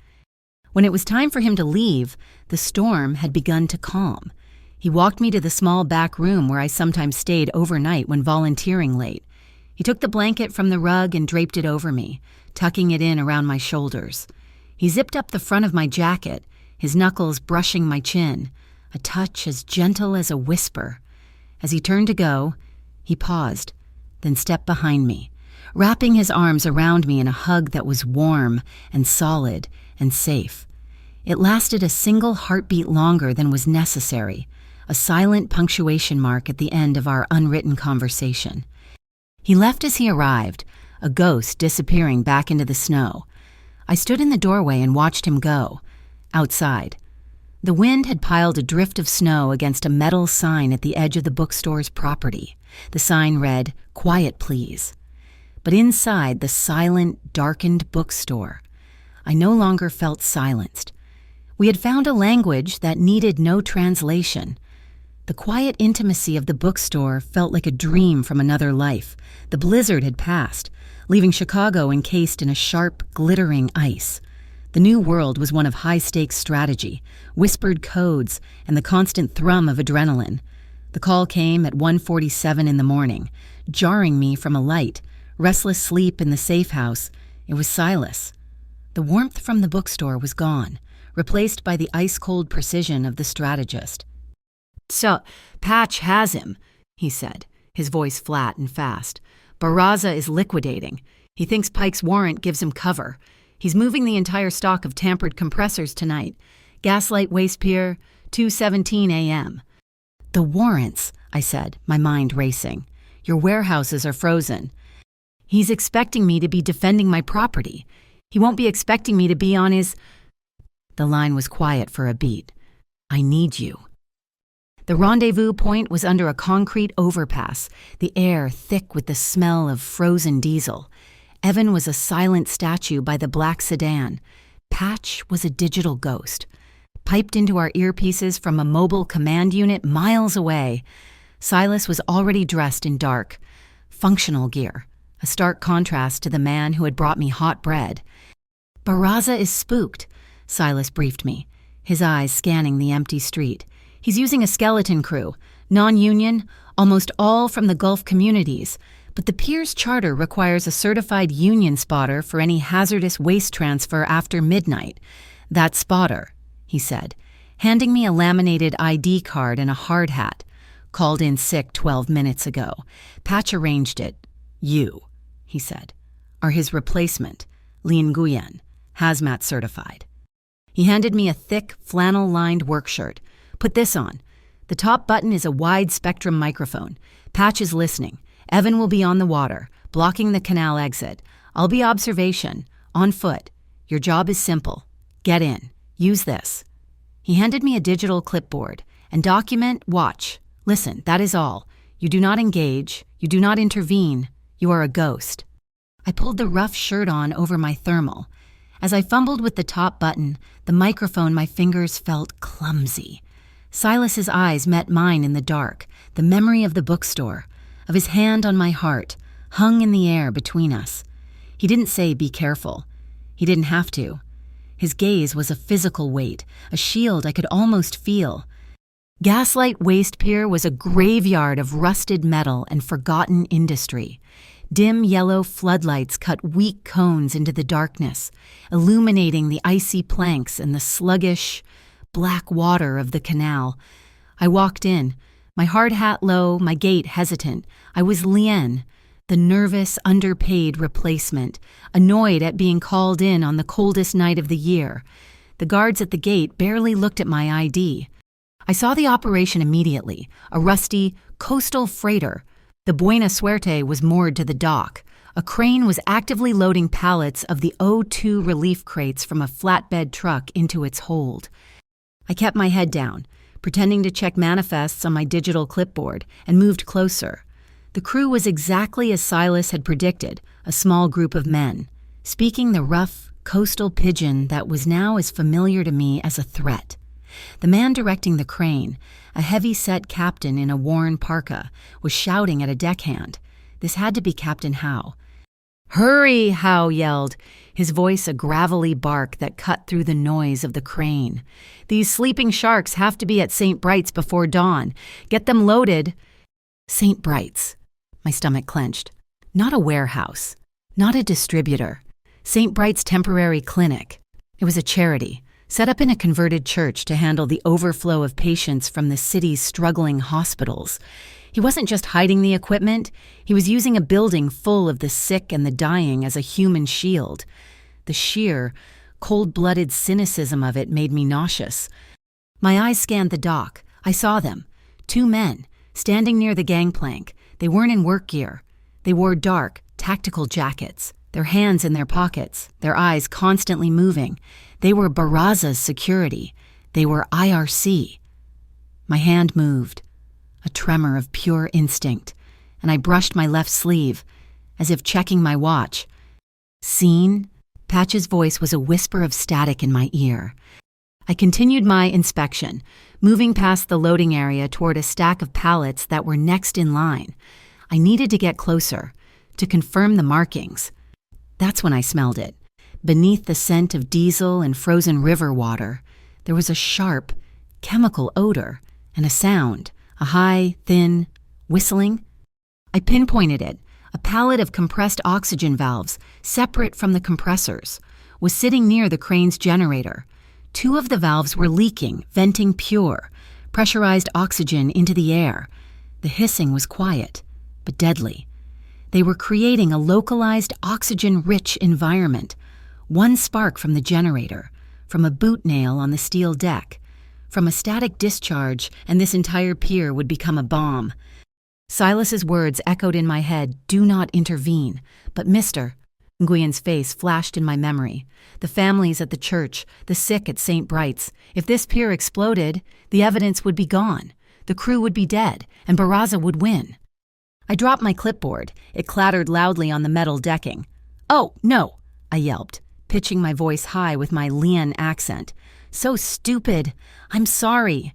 When it was time for him to leave, the storm had begun to calm. He walked me to the small back room where I sometimes stayed overnight when volunteering late. He took the blanket from the rug and draped it over me, tucking it in around my shoulders. He zipped up the front of my jacket, his knuckles brushing my chin, a touch as gentle as a whisper. As he turned to go, he paused, then stepped behind me, wrapping his arms around me in a hug that was warm and solid and safe. It lasted a single heartbeat longer than was necessary, a silent punctuation mark at the end of our unwritten conversation. He left as he arrived, a ghost disappearing back into the snow. I stood in the doorway and watched him go. Outside, the wind had piled a drift of snow against a metal sign at the edge of the bookstore's property. The sign read, "Quiet, please." But inside the silent, darkened bookstore, I no longer felt silenced. We had found a language that needed no translation. The quiet intimacy of the bookstore felt like a dream from another life. The blizzard had passed, leaving Chicago encased in a sharp, glittering ice. The new world was one of high-stakes strategy, whispered codes, and the constant thrum of adrenaline. The call came at 1:47 in the morning, jarring me from a light, restless sleep in the safe house. It was Silas. The warmth from the bookstore was gone, replaced by the ice-cold precision of the strategist. "So, Patch has him," he said, his voice flat and fast. "Barraza is liquidating. He thinks Pike's warrant gives him cover. He's moving the entire stock of tampered compressors tonight. Gaslight Waste Pier, 2:17 a.m. "The warrants," I said, my mind racing. "Your warehouses are frozen. He's expecting me to be defending my property. He won't be expecting me to be on his—" The line was quiet for a beat. "I need you." The rendezvous point was under a concrete overpass, the air thick with the smell of frozen diesel. Evan was a silent statue by the black sedan. Patch was a digital ghost, piped into our earpieces from a mobile command unit miles away. Silas was already dressed in dark, functional gear, a stark contrast to the man who had brought me hot bread. "Barraza is spooked," Silas briefed me, his eyes scanning the empty street. "He's using a skeleton crew, non-union, almost all from the Gulf communities, but the Pier's charter requires a certified union spotter for any hazardous waste transfer after midnight. That spotter," he said, handing me a laminated ID card and a hard hat. "Called in sick 12 minutes ago. Patch arranged it. You," he said, "are his replacement, Lin Nguyen, hazmat certified." He handed me a thick, flannel-lined work shirt. "Put this on. The top button is a wide-spectrum microphone. Patch is listening. Evan will be on the water, blocking the canal exit. I'll be observation, on foot. Your job is simple. Get in. Use this." He handed me a digital clipboard. "And document, watch. Listen, that is all. You do not engage. You do not intervene. You are a ghost." I pulled the rough shirt on over my thermal. As I fumbled with the top button, the microphone, my fingers felt clumsy. Silas's eyes met mine in the dark, the memory of the bookstore, of his hand on my heart, hung in the air between us. He didn't say, "Be careful." He didn't have to. His gaze was a physical weight, a shield I could almost feel. Gaslight Waste Pier was a graveyard of rusted metal and forgotten industry. Dim yellow floodlights cut weak cones into the darkness, illuminating the icy planks and the sluggish, black water of the canal. I walked in, my hard hat low, my gait hesitant. I was Lien, the nervous, underpaid replacement, annoyed at being called in on the coldest night of the year. The guards at the gate barely looked at my ID. I saw the operation immediately, a rusty, coastal freighter. The Buena Suerte was moored to the dock. A crane was actively loading pallets of the O2 relief crates from a flatbed truck into its hold. I kept my head down, pretending to check manifests on my digital clipboard, and moved closer. The crew was exactly as Silas had predicted, a small group of men, speaking the rough, coastal pidgin that was now as familiar to me as a threat. The man directing the crane, a heavy-set captain in a worn parka, was shouting at a deckhand. This had to be Captain Howe. "Hurry!" Howe yelled, his voice a gravelly bark that cut through the noise of the crane. "These sleeping sharks have to be at St. Bright's before dawn. Get them loaded." St. Bright's. My stomach clenched. Not a warehouse. Not a distributor. St. Bright's Temporary Clinic. It was a charity, set up in a converted church to handle the overflow of patients from the city's struggling hospitals. He wasn't just hiding the equipment, he was using a building full of the sick and the dying as a human shield. The sheer, cold-blooded cynicism of it made me nauseous. My eyes scanned the dock. I saw them. 2 men, standing near the gangplank. They weren't in work gear. They wore dark, tactical jackets, their hands in their pockets, their eyes constantly moving. They were Barraza's security. They were IRC. My hand moved, a tremor of pure instinct, and I brushed my left sleeve, as if checking my watch. "Seen?" Patch's voice was a whisper of static in my ear. I continued my inspection, moving past the loading area toward a stack of pallets that were next in line. I needed to get closer, to confirm the markings. That's when I smelled it. Beneath the scent of diesel and frozen river water, there was a sharp, chemical odor and a sound, a high, thin whistling. I pinpointed it. A pallet of compressed oxygen valves, separate from the compressors, was sitting near the crane's generator. 2 of the valves were leaking, venting pure, pressurized oxygen into the air. The hissing was quiet, but deadly. They were creating a localized, oxygen-rich environment. One spark from the generator, from a boot nail on the steel deck, from a static discharge, and this entire pier would become a bomb. Silas's words echoed in my head, "Do not intervene." But Mr. Nguyen's face flashed in my memory. The families at the church, the sick at St. Bright's. If this pier exploded, the evidence would be gone. The crew would be dead, and Barraza would win. I dropped my clipboard. It clattered loudly on the metal decking. "Oh, no," I yelped, pitching my voice high with my Lian accent. "So stupid. I'm sorry."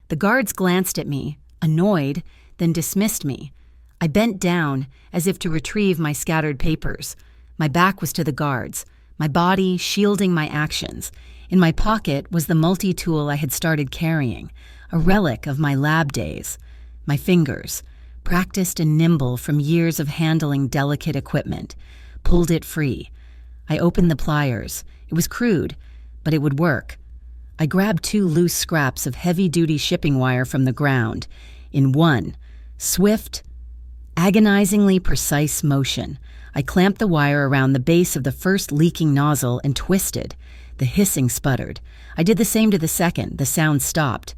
The guards glanced at me, annoyed, then dismissed me. I bent down as if to retrieve my scattered papers. My back was to the guards, my body shielding my actions. In my pocket was the multi-tool I had started carrying, a relic of my lab days. My fingers, practiced and nimble from years of handling delicate equipment, pulled it free. I opened the pliers. It was crude, but it would work. I grabbed 2 loose scraps of heavy-duty shipping wire from the ground. In one swift, agonizingly precise motion, I clamped the wire around the base of the first leaking nozzle and twisted. The hissing sputtered. I did the same to the second. The sound stopped.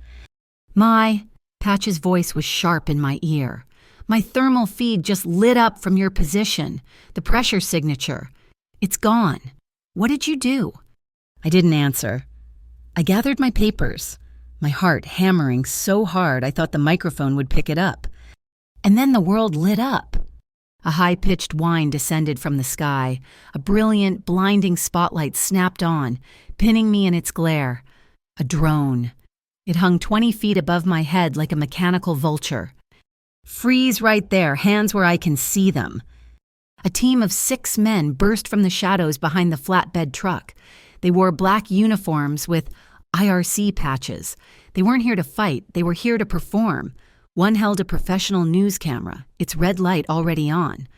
Patch's voice was sharp in my ear. My thermal feed just lit up from your position. The pressure signature. It's gone. What did you do? I didn't answer. I gathered my papers, my heart hammering so hard I thought the microphone would pick it up. And then the world lit up. A high-pitched whine descended from the sky. A brilliant, blinding spotlight snapped on, pinning me in its glare. A drone. It hung 20 feet above my head like a mechanical vulture. Freeze right there, hands where I can see them. A team of 6 men burst from the shadows behind the flatbed truck. They wore black uniforms with IRC patches. They weren't here to fight, they were here to perform. One held a professional news camera, its red light already on.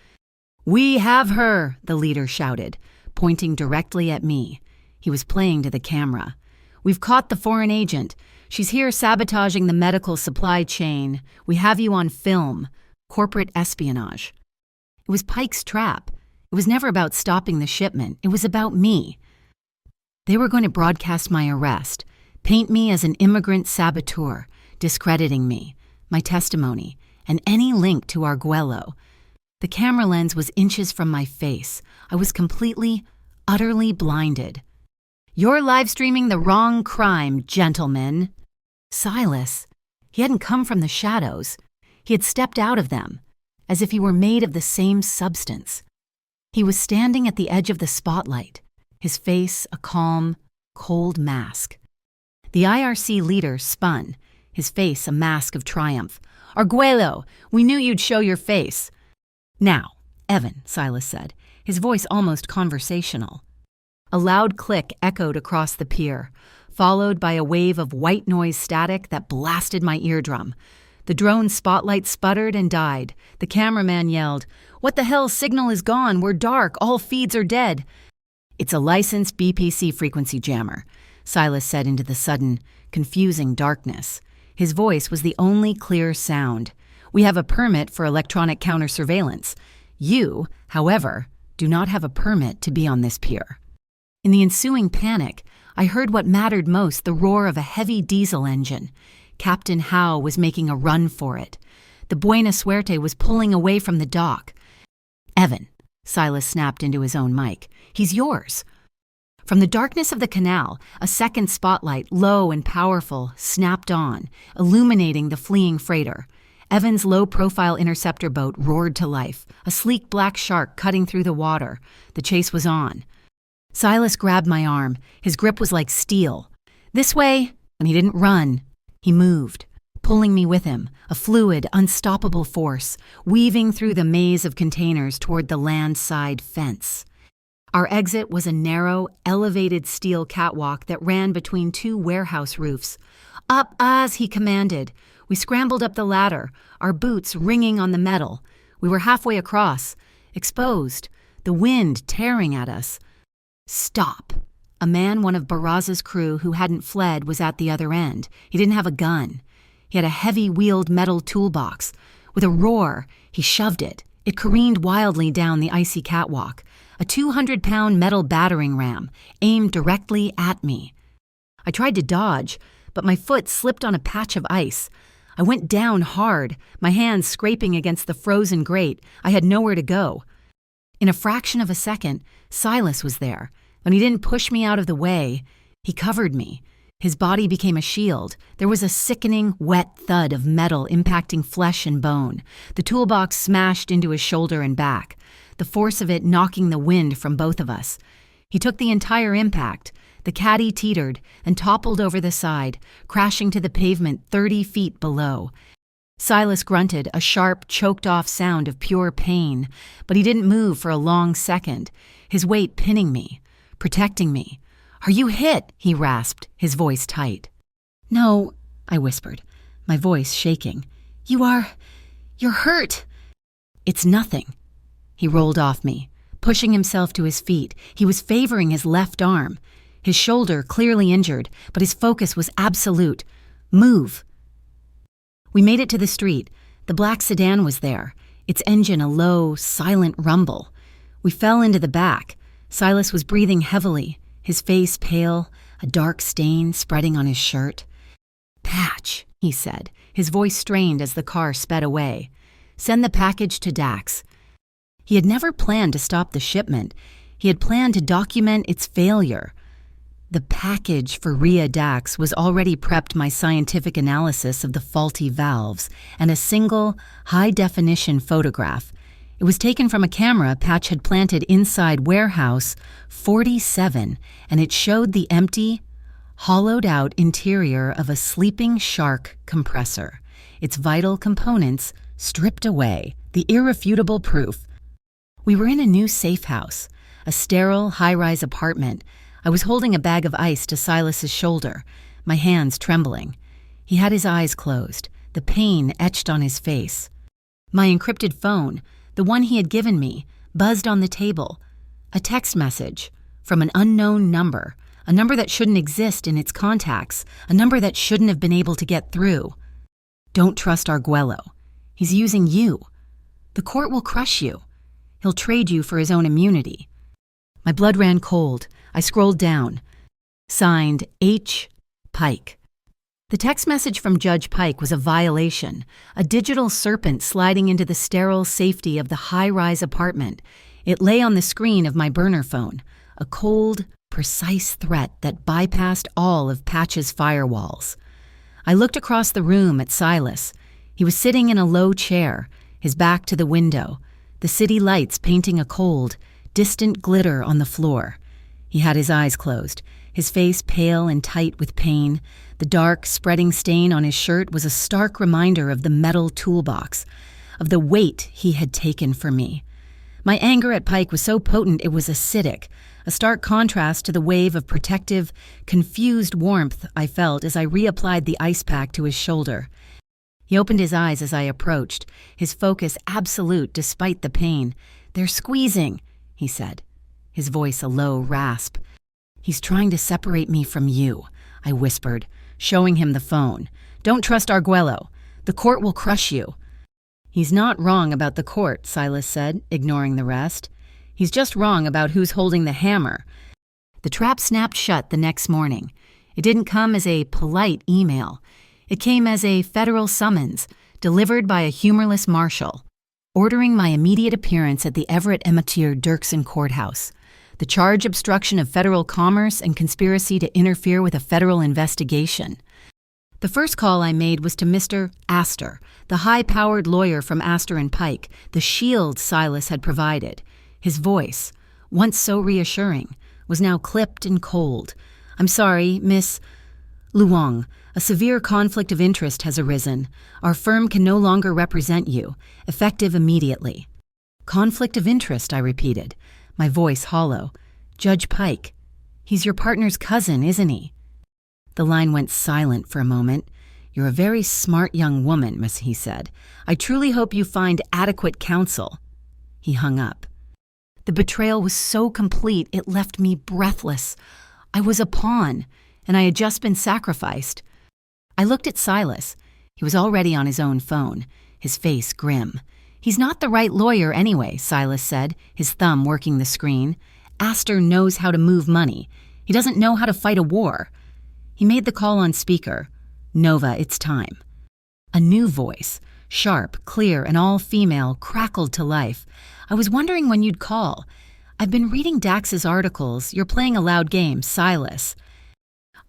"We have her," the leader shouted, pointing directly at me. He was playing to the camera. "We've caught the foreign agent. She's here sabotaging the medical supply chain. We have you on film. Corporate espionage." It was Pike's trap. It was never about stopping the shipment. It was about me. They were going to broadcast my arrest, paint me as an immigrant saboteur, discrediting me, my testimony, and any link to Arguello. The camera lens was inches from my face. I was completely, utterly blinded. "You're live streaming the wrong crime, gentlemen." Silas. He hadn't come from the shadows. He had stepped out of them, as if he were made of the same substance. He was standing at the edge of the spotlight, his face a calm, cold mask. The IRC leader spun, his face a mask of triumph. "Arguello, we knew you'd show your face." "Now, Evan," Silas said, his voice almost conversational. A loud click echoed across the pier, followed by a wave of white noise static that blasted my eardrum. The drone's spotlight sputtered and died. The cameraman yelled, "What the hell? Signal is gone. We're dark. All feeds are dead." "It's a licensed BPC frequency jammer," Silas said into the sudden, confusing darkness. His voice was the only clear sound. "We have a permit for electronic counter-surveillance. You, however, do not have a permit to be on this pier." In the ensuing panic, I heard what mattered most, the roar of a heavy diesel engine. Captain Howe was making a run for it. The Buena Suerte was pulling away from the dock. "Evan," Silas snapped into his own mic, "he's yours." From the darkness of the canal, a second spotlight, low and powerful, snapped on, illuminating the fleeing freighter. Evan's low-profile interceptor boat roared to life, a sleek black shark cutting through the water. The chase was on. Silas grabbed my arm. His grip was like steel. "This way!" And he didn't run. He moved, pulling me with him, a fluid, unstoppable force, weaving through the maze of containers toward the land-side fence. Our exit was a narrow, elevated steel catwalk that ran between 2 warehouse roofs. "Up, us!" he commanded. We scrambled up the ladder, our boots ringing on the metal. We were halfway across, exposed, the wind tearing at us. "Stop!" A man, one of Barraza's crew who hadn't fled, was at the other end. He didn't have a gun. He had a heavy-wheeled metal toolbox. With a roar, he shoved it. It careened wildly down the icy catwalk. A 200-pound metal battering ram, aimed directly at me. I tried to dodge, but my foot slipped on a patch of ice. I went down hard, my hands scraping against the frozen grate. I had nowhere to go. In a fraction of a second, Silas was there. When he didn't push me out of the way, he covered me. His body became a shield. There was a sickening, wet thud of metal impacting flesh and bone. The toolbox smashed into his shoulder and back, the force of it knocking the wind from both of us. He took the entire impact. The caddy teetered and toppled over the side, crashing to the pavement 30 feet below. Silas grunted, a sharp, choked-off sound of pure pain, but he didn't move for a long second, his weight pinning me, protecting me. "Are you hit?" he rasped, his voice tight. "No," I whispered, my voice shaking. You're hurt." "It's nothing." He rolled off me, pushing himself to his feet. He was favoring his left arm, his shoulder clearly injured, but his focus was absolute. "Move." We made it to the street. The black sedan was there, its engine a low, silent rumble. We fell into the back. Silas was breathing heavily, his face pale, a dark stain spreading on his shirt. "Patch," he said, his voice strained as the car sped away. "Send the package to Dax." He had never planned to stop the shipment. He had planned to document its failure. The package for Rhea Dax was already prepped my scientific analysis of the faulty valves and a single, high-definition photograph. It was taken from a camera Patch had planted inside warehouse 47, and it showed the empty, hollowed-out interior of a sleeping shark compressor, its vital components stripped away, the irrefutable proof. We were in a new safe house, a sterile, high-rise apartment. I was holding a bag of ice to Silas's shoulder, my hands trembling. He had his eyes closed, the pain etched on his face. My encrypted phone, the one he had given me, buzzed on the table. A text message from an unknown number, a number that shouldn't exist in its contacts, a number that shouldn't have been able to get through. "Don't trust Arguello. He's using you. The court will crush you. He'll trade you for his own immunity." My blood ran cold. I scrolled down. Signed, H. Pike. The text message from Judge Pike was a violation, a digital serpent sliding into the sterile safety of the high-rise apartment. It lay on the screen of my burner phone, a cold, precise threat that bypassed all of Patch's firewalls. I looked across the room at Silas. He was sitting in a low chair, his back to the window, the city lights painting a cold, distant glitter on the floor. He had his eyes closed, his face pale and tight with pain. The dark, spreading stain on his shirt was a stark reminder of the metal toolbox, of the weight he had taken for me. My anger at Pike was so potent it was acidic, a stark contrast to the wave of protective, confused warmth I felt as I reapplied the ice pack to his shoulder. He opened his eyes as I approached, his focus absolute despite the pain. "They're squeezing," he said, his voice a low rasp. "He's trying to separate me from you," I whispered, showing him the phone. "Don't trust Arguello. The court will crush you." "He's not wrong about the court," Silas said, ignoring the rest. "He's just wrong about who's holding the hammer." The trap snapped shut the next morning. It didn't come as a polite email. It came as a federal summons, delivered by a humorless marshal, ordering my immediate appearance at the Everett Emmetier Dirksen courthouse. The charge: obstruction of federal commerce and conspiracy to interfere with a federal investigation. The first call I made was to Mr. Astor, the high-powered lawyer from Astor and Pike, the shield Silas had provided. His voice, once so reassuring, was now clipped and cold. "I'm sorry, Miss Luong. A severe conflict of interest has arisen. Our firm can no longer represent you, effective immediately." "Conflict of interest," I repeated, my voice hollow. "Judge Pike. He's your partner's cousin, isn't he?" The line went silent for a moment. "You're a very smart young woman," he said. "I truly hope you find adequate counsel." He hung up. The betrayal was so complete it left me breathless. I was a pawn, and I had just been sacrificed. I looked at Silas. He was already on his own phone, his face grim. "He's not the right lawyer anyway," Silas said, his thumb working the screen. "Astor knows how to move money. He doesn't know how to fight a war." He made the call on speaker. "Nova, it's time." A new voice, sharp, clear, and all-female, crackled to life. "I was wondering when you'd call. I've been reading Dax's articles. You're playing a loud game, Silas.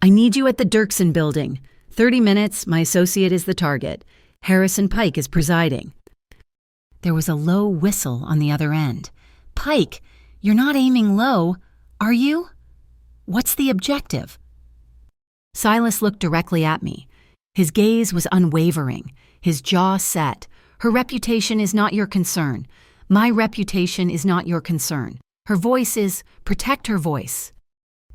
I need you at the Dirksen building. 30 minutes, my associate is the target. Harrison Pike is presiding." There was a low whistle on the other end. "Pike, you're not aiming low, are you? What's the objective?" Silas looked directly at me. His gaze was unwavering, his jaw set. Her reputation is not your concern. My reputation is not your concern. Her voice is, protect her voice.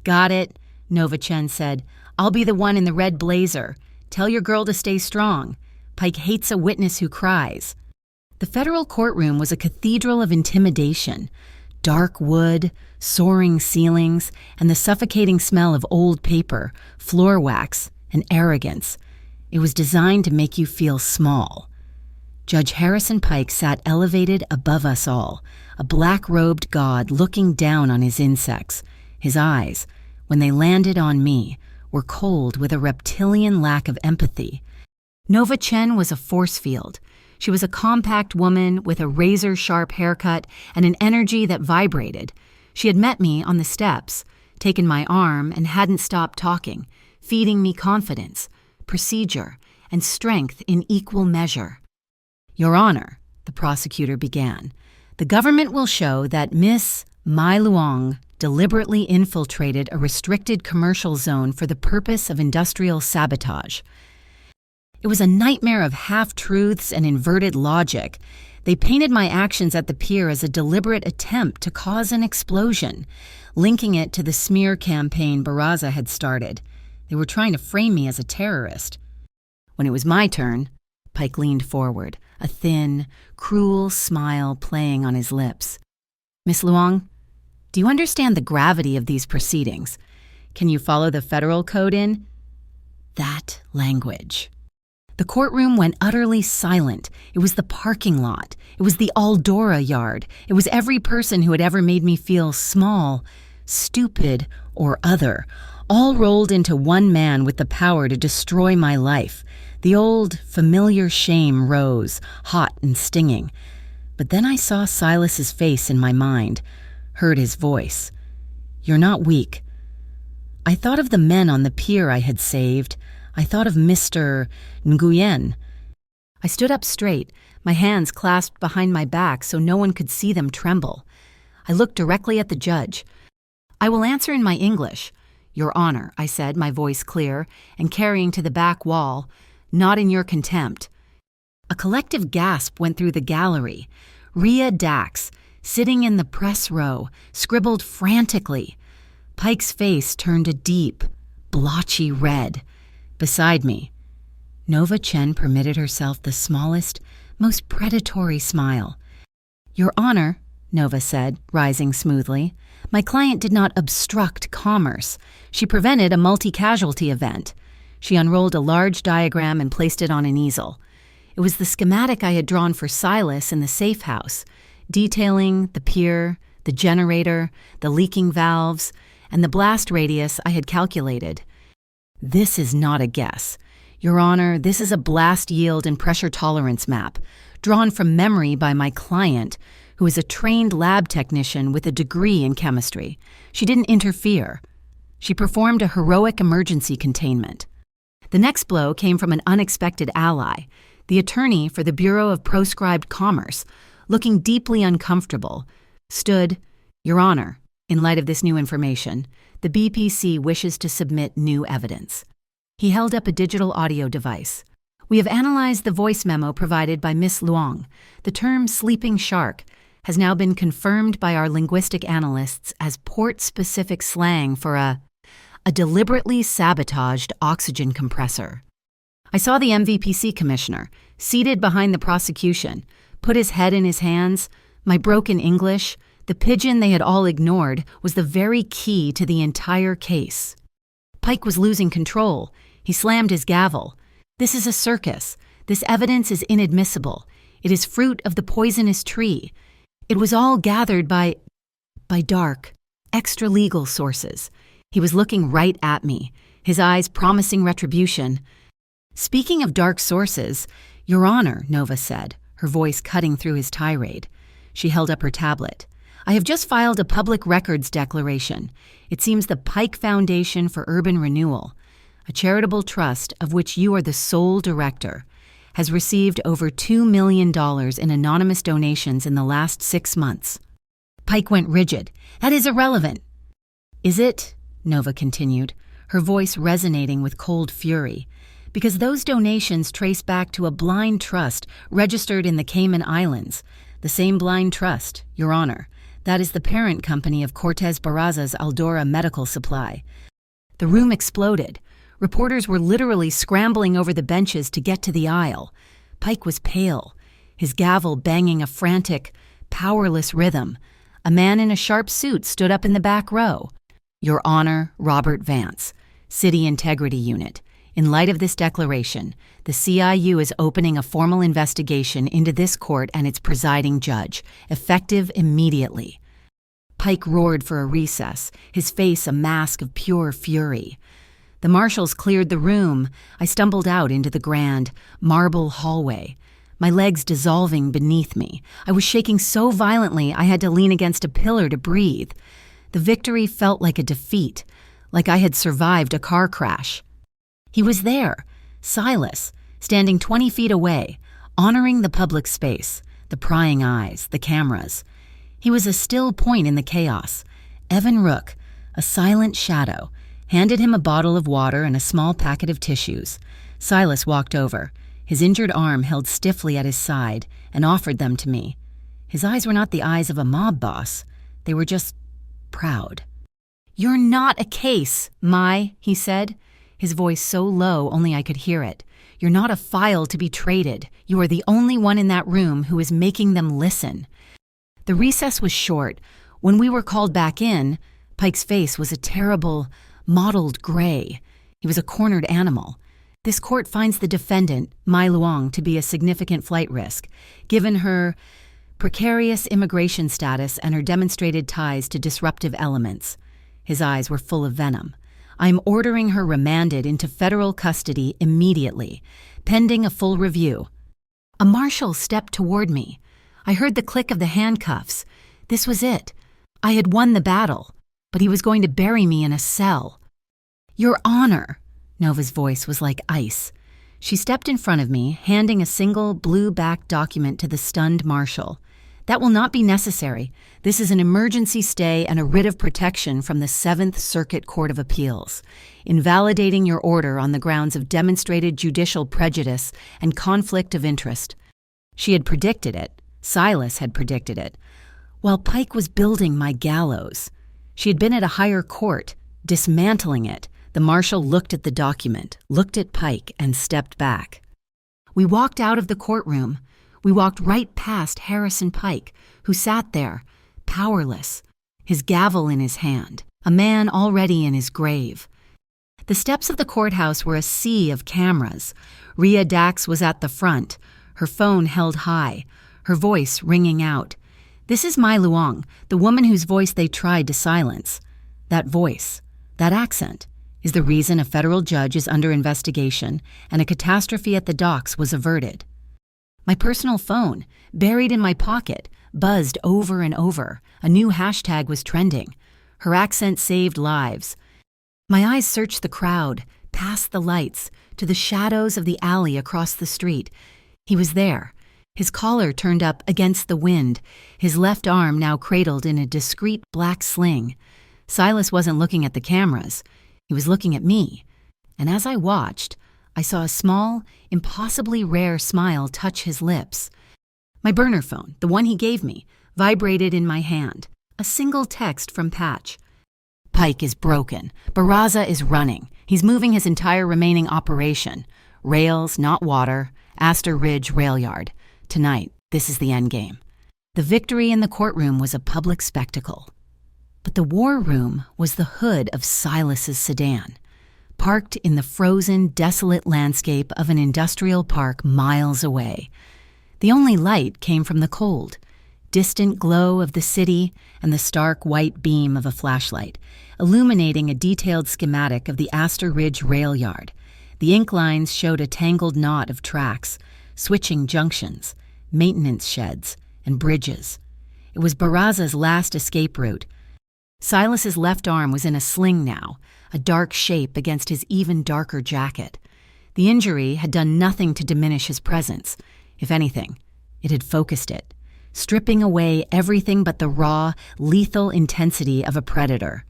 Got it, Nova Chen said. I'll be the one in the red blazer. Tell your girl to stay strong. Pike hates a witness who cries. The federal courtroom was a cathedral of intimidation. Dark wood, soaring ceilings, and the suffocating smell of old paper, floor wax, and arrogance. It was designed to make you feel small. Judge Harrison Pike sat elevated above us all, a black-robed god looking down on his insects. His eyes, when they landed on me, were cold with a reptilian lack of empathy. Nova Chen was a force field. She was a compact woman with a razor-sharp haircut and an energy that vibrated. She had met me on the steps, taken my arm, and hadn't stopped talking, feeding me confidence, procedure, and strength in equal measure. Your Honor, the prosecutor began, the government will show that Miss Mai Luong deliberately infiltrated a restricted commercial zone for the purpose of industrial sabotage. It was a nightmare of half-truths and inverted logic. They painted my actions at the pier as a deliberate attempt to cause an explosion, linking it to the smear campaign Barraza had started. They were trying to frame me as a terrorist. When it was my turn, Pike leaned forward, a thin, cruel smile playing on his lips. Miss Luong, do you understand the gravity of these proceedings? Can you follow the federal code in that language? The courtroom went utterly silent. It was the parking lot. It was the Aldora yard. It was every person who had ever made me feel small, stupid, or other, all rolled into one man with the power to destroy my life. The old, familiar shame rose, hot and stinging. But then I saw Silas's face in my mind, heard his voice. You're not weak. I thought of the men on the pier I had saved. I thought of Mr. Nguyen. I stood up straight, my hands clasped behind my back so no one could see them tremble. I looked directly at the judge. I will answer in my English. Your Honor, I said, my voice clear and carrying to the back wall, not in your contempt. A collective gasp went through the gallery. Rhea Dax, sitting in the press row, scribbled frantically. Pike's face turned a deep, blotchy red. Beside me, Nova Chen permitted herself the smallest, most predatory smile. Your Honor, Nova said, rising smoothly, my client did not obstruct commerce. She prevented a multi-casualty event. She unrolled a large diagram and placed it on an easel. It was the schematic I had drawn for Silas in the safe house, detailing the pier, the generator, the leaking valves, and the blast radius I had calculated. This is not a guess. Your Honor, this is a blast yield and pressure tolerance map, drawn from memory by my client, who is a trained lab technician with a degree in chemistry. She didn't interfere. She performed a heroic emergency containment. The next blow came from an unexpected ally, the attorney for the Bureau of Proscribed Commerce, looking deeply uncomfortable, stood, Your Honor, in light of this new information, the BPC wishes to submit new evidence. He held up a digital audio device. We have analyzed the voice memo provided by Miss Luong. The term sleeping shark has now been confirmed by our linguistic analysts as port-specific slang for a deliberately sabotaged oxygen compressor. I saw the MVPC commissioner, seated behind the prosecution, put his head in his hands. My broken English, the pigeon they had all ignored, was the very key to the entire case. Pike was losing control. He slammed his gavel. This is a circus. This evidence is inadmissible. It is fruit of the poisonous tree. It was all gathered by dark, extra-legal sources. He was looking right at me, his eyes promising retribution. Speaking of dark sources, Your Honor, Nova said, her voice cutting through his tirade. She held up her tablet. I have just filed a public records declaration. It seems the Pike Foundation for Urban Renewal, a charitable trust of which you are the sole director, has received over $2 million in anonymous donations in the last 6 months. Pike went rigid. That is irrelevant. Is it? Nova continued, her voice resonating with cold fury. because those donations trace back to a blind trust registered in the Cayman Islands. The same blind trust, Your Honor. That is the parent company of Cortez Barraza's Aldora Medical Supply. The room exploded. Reporters were literally scrambling over the benches to get to the aisle. Pike was pale, his gavel banging a frantic, powerless rhythm. A man in a sharp suit stood up in the back row. Your Honor, Robert Vance, City Integrity Unit. In light of this declaration, the CIU is opening a formal investigation into this court and its presiding judge, effective immediately. Pike roared for a recess, his face a mask of pure fury. The marshals cleared the room. I stumbled out into the grand, marble hallway, my legs dissolving beneath me. I was shaking so violently I had to lean against a pillar to breathe. The victory felt like a defeat, like I had survived a car crash. He was there, Silas, standing 20 feet away, honoring the public space, the prying eyes, the cameras. He was a still point in the chaos. Evan Rook, a silent shadow, handed him a bottle of water and a small packet of tissues. Silas walked over, his injured arm held stiffly at his side, and offered them to me. His eyes were not the eyes of a mob boss. They were just proud. "You're not a case, Mai," he said, his voice so low only I could hear it. "You're not a file to be traded. You are the only one in that room who is making them listen." The recess was short. When we were called back in, Pike's face was a terrible, mottled gray. He was a cornered animal. This court finds the defendant, Mai Luong, to be a significant flight risk, given her precarious immigration status and her demonstrated ties to disruptive elements. His eyes were full of venom. "I'm ordering her remanded into federal custody immediately, pending a full review." A marshal stepped toward me. I heard the click of the handcuffs. This was it. I had won the battle, but he was going to bury me in a cell. "Your Honor," Nova's voice was like ice. She stepped in front of me, handing a single blue-backed document to the stunned marshal. "That will not be necessary. This is an emergency stay and a writ of protection from the 7th Circuit Court of Appeals, invalidating your order on the grounds of demonstrated judicial prejudice and conflict of interest." She had predicted it. Silas had predicted it. While Pike was building my gallows, she had been at a higher court, dismantling it. The marshal looked at the document, looked at Pike, and stepped back. We walked out of the courtroom. We walked right past Harrison Pike, who sat there, powerless, his gavel in his hand, a man already in his grave. The steps of the courthouse were a sea of cameras. Rhea Dax was at the front, her phone held high, her voice ringing out. This is Mai Luong, the woman whose voice they tried to silence. That voice, that accent, is the reason a federal judge is under investigation and a catastrophe at the docks was averted. My personal phone, buried in my pocket, buzzed over and over. A new hashtag was trending. Her accent saved lives. My eyes searched the crowd, past the lights, to the shadows of the alley across the street. He was there, his collar turned up against the wind, his left arm now cradled in a discreet black sling. Silas wasn't looking at the cameras. He was looking at me. And as I watched, I saw a small, impossibly rare smile touch his lips. My burner phone, the one he gave me, vibrated in my hand. A single text from Patch. "Pike is broken. Barraza is running. He's moving his entire remaining operation. Rails, not water. Astor Ridge Rail Yard. Tonight, this is the endgame." The victory in the courtroom was a public spectacle. But the war room was the hood of Silas's sedan, parked in the frozen, desolate landscape of an industrial park miles away. The only light came from the cold, distant glow of the city and the stark white beam of a flashlight, illuminating a detailed schematic of the Astor Ridge Rail Yard. The ink lines showed a tangled knot of tracks, switching junctions, maintenance sheds, and bridges. It was Barraza's last escape route. Silas's left arm was in a sling now, a dark shape against his even darker jacket. The injury had done nothing to diminish his presence. If anything, it had focused it, stripping away everything but the raw, lethal intensity of a predator.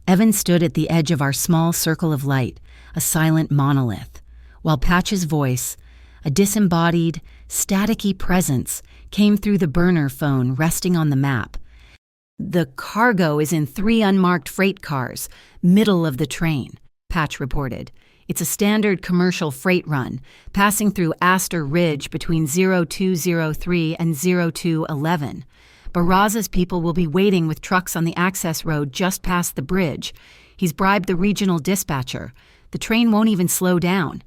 Evan stood at the edge of our small circle of light, a silent monolith. while Patch's voice, a disembodied, staticky presence, came through the burner phone resting on the map. "The cargo is in 3 unmarked freight cars, middle of the train," Patch reported. "It's a standard commercial freight run, passing through Astor Ridge between 0203 and 0211. Barraza's people will be waiting with trucks on the access road just past the bridge. He's bribed the regional dispatcher. The train won't even slow down."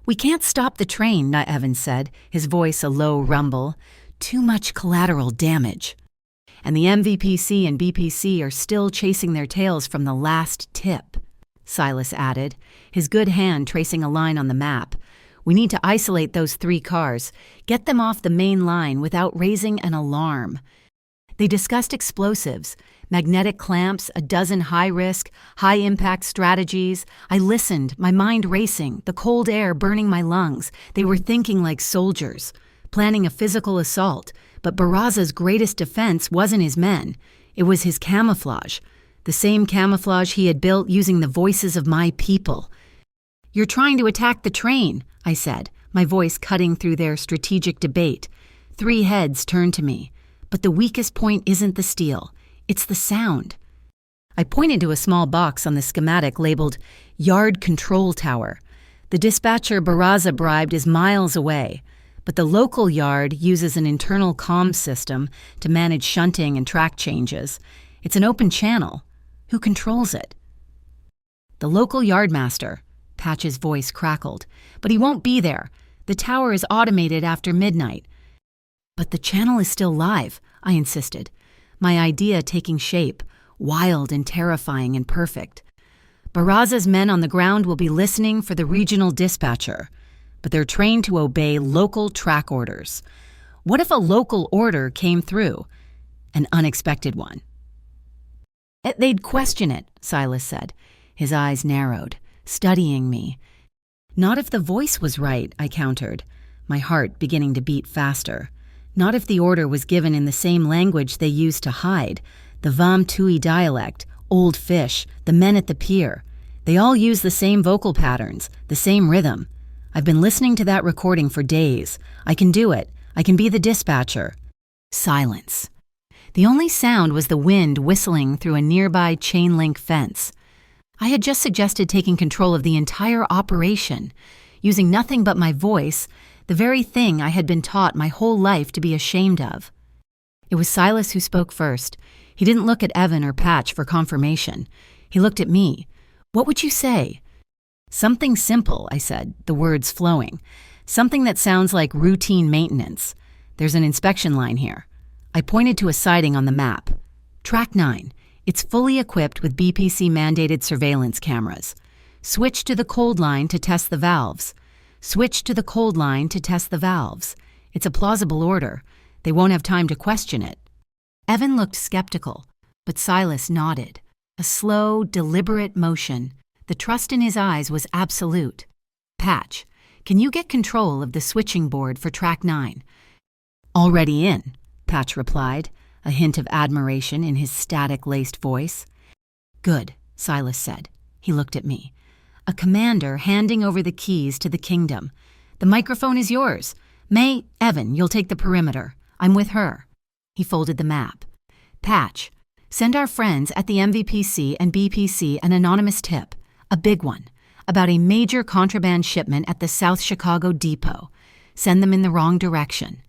"We can't stop the train," Evans said, his voice a low rumble. "Too much collateral damage." "And the MVPC and BPC are still chasing their tails from the last tip," Silas added, his good hand tracing a line on the map. "We need to isolate those 3 cars, get them off the main line without raising an alarm." They discussed explosives, magnetic clamps, a dozen high-risk, high-impact strategies. I listened, my mind racing, the cold air burning my lungs. They were thinking like soldiers, planning a physical assault. But Barraza's greatest defense wasn't his men. It was his camouflage, the same camouflage he had built using the voices of my people. "You're trying to attack the train," I said, my voice cutting through their strategic debate. 3 heads turned to me. "But the weakest point isn't the steel. It's the sound." I pointed to a small box on the schematic labeled Yard Control Tower. "The dispatcher Barraza bribed is miles away, but the local yard uses an internal comms system to manage shunting and track changes. It's an open channel. Who controls it?" "The local yardmaster," Patch's voice crackled. "But he won't be there. The tower is automated after midnight." "But the channel is still live," I insisted, my idea taking shape, wild and terrifying and perfect. "Barraza's men on the ground will be listening for the regional dispatcher, but they're trained to obey local track orders. What if a local order came through? An unexpected one?" "They'd question it," Silas said, his eyes narrowed, studying me. "Not if the voice was right," I countered, my heart beginning to beat faster. "Not if the order was given in the same language they used to hide, the Vam Tui dialect, Old Fish, the men at the pier. They all use the same vocal patterns, the same rhythm. I've been listening to that recording for days. I can do it. I can be the dispatcher." Silence. The only sound was the wind whistling through a nearby chain-link fence. I had just suggested taking control of the entire operation, using nothing but my voice, the very thing I had been taught my whole life to be ashamed of. It was Silas who spoke first. He didn't look at Evan or Patch for confirmation. He looked at me. "What would you say?" "Something simple," I said, the words flowing. "Something that sounds like routine maintenance. There's an inspection line here." I pointed to a sighting on the map. "Track 9. It's fully equipped with BPC-mandated surveillance cameras. Switch to the cold line to test the valves. Switch to the cold line to test the valves. It's a plausible order. They won't have time to question it." Evan looked skeptical, but Silas nodded. A slow, deliberate motion. The trust in his eyes was absolute. "Patch, can you get control of the switching board for Track 9? "Already in," Patch replied, a hint of admiration in his static-laced voice. "Good," Silas said. He looked at me. "A commander handing over the keys to the kingdom. The microphone is yours. Evan, you'll take the perimeter. I'm with her." He folded the map. "Patch, send our friends at the MVPC and BPC an anonymous tip, a big one, about a major contraband shipment at the South Chicago depot. Send them in the wrong direction."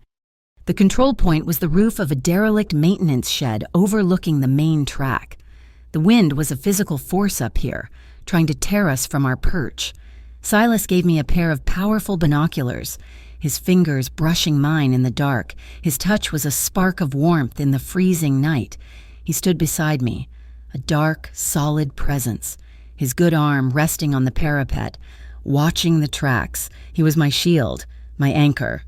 The control point was the roof of a derelict maintenance shed overlooking the main track. The wind was a physical force up here, trying to tear us from our perch. Silas gave me a pair of powerful binoculars, his fingers brushing mine in the dark. His touch was a spark of warmth in the freezing night. He stood beside me, a dark, solid presence, his good arm resting on the parapet, watching the tracks. He was my shield, my anchor.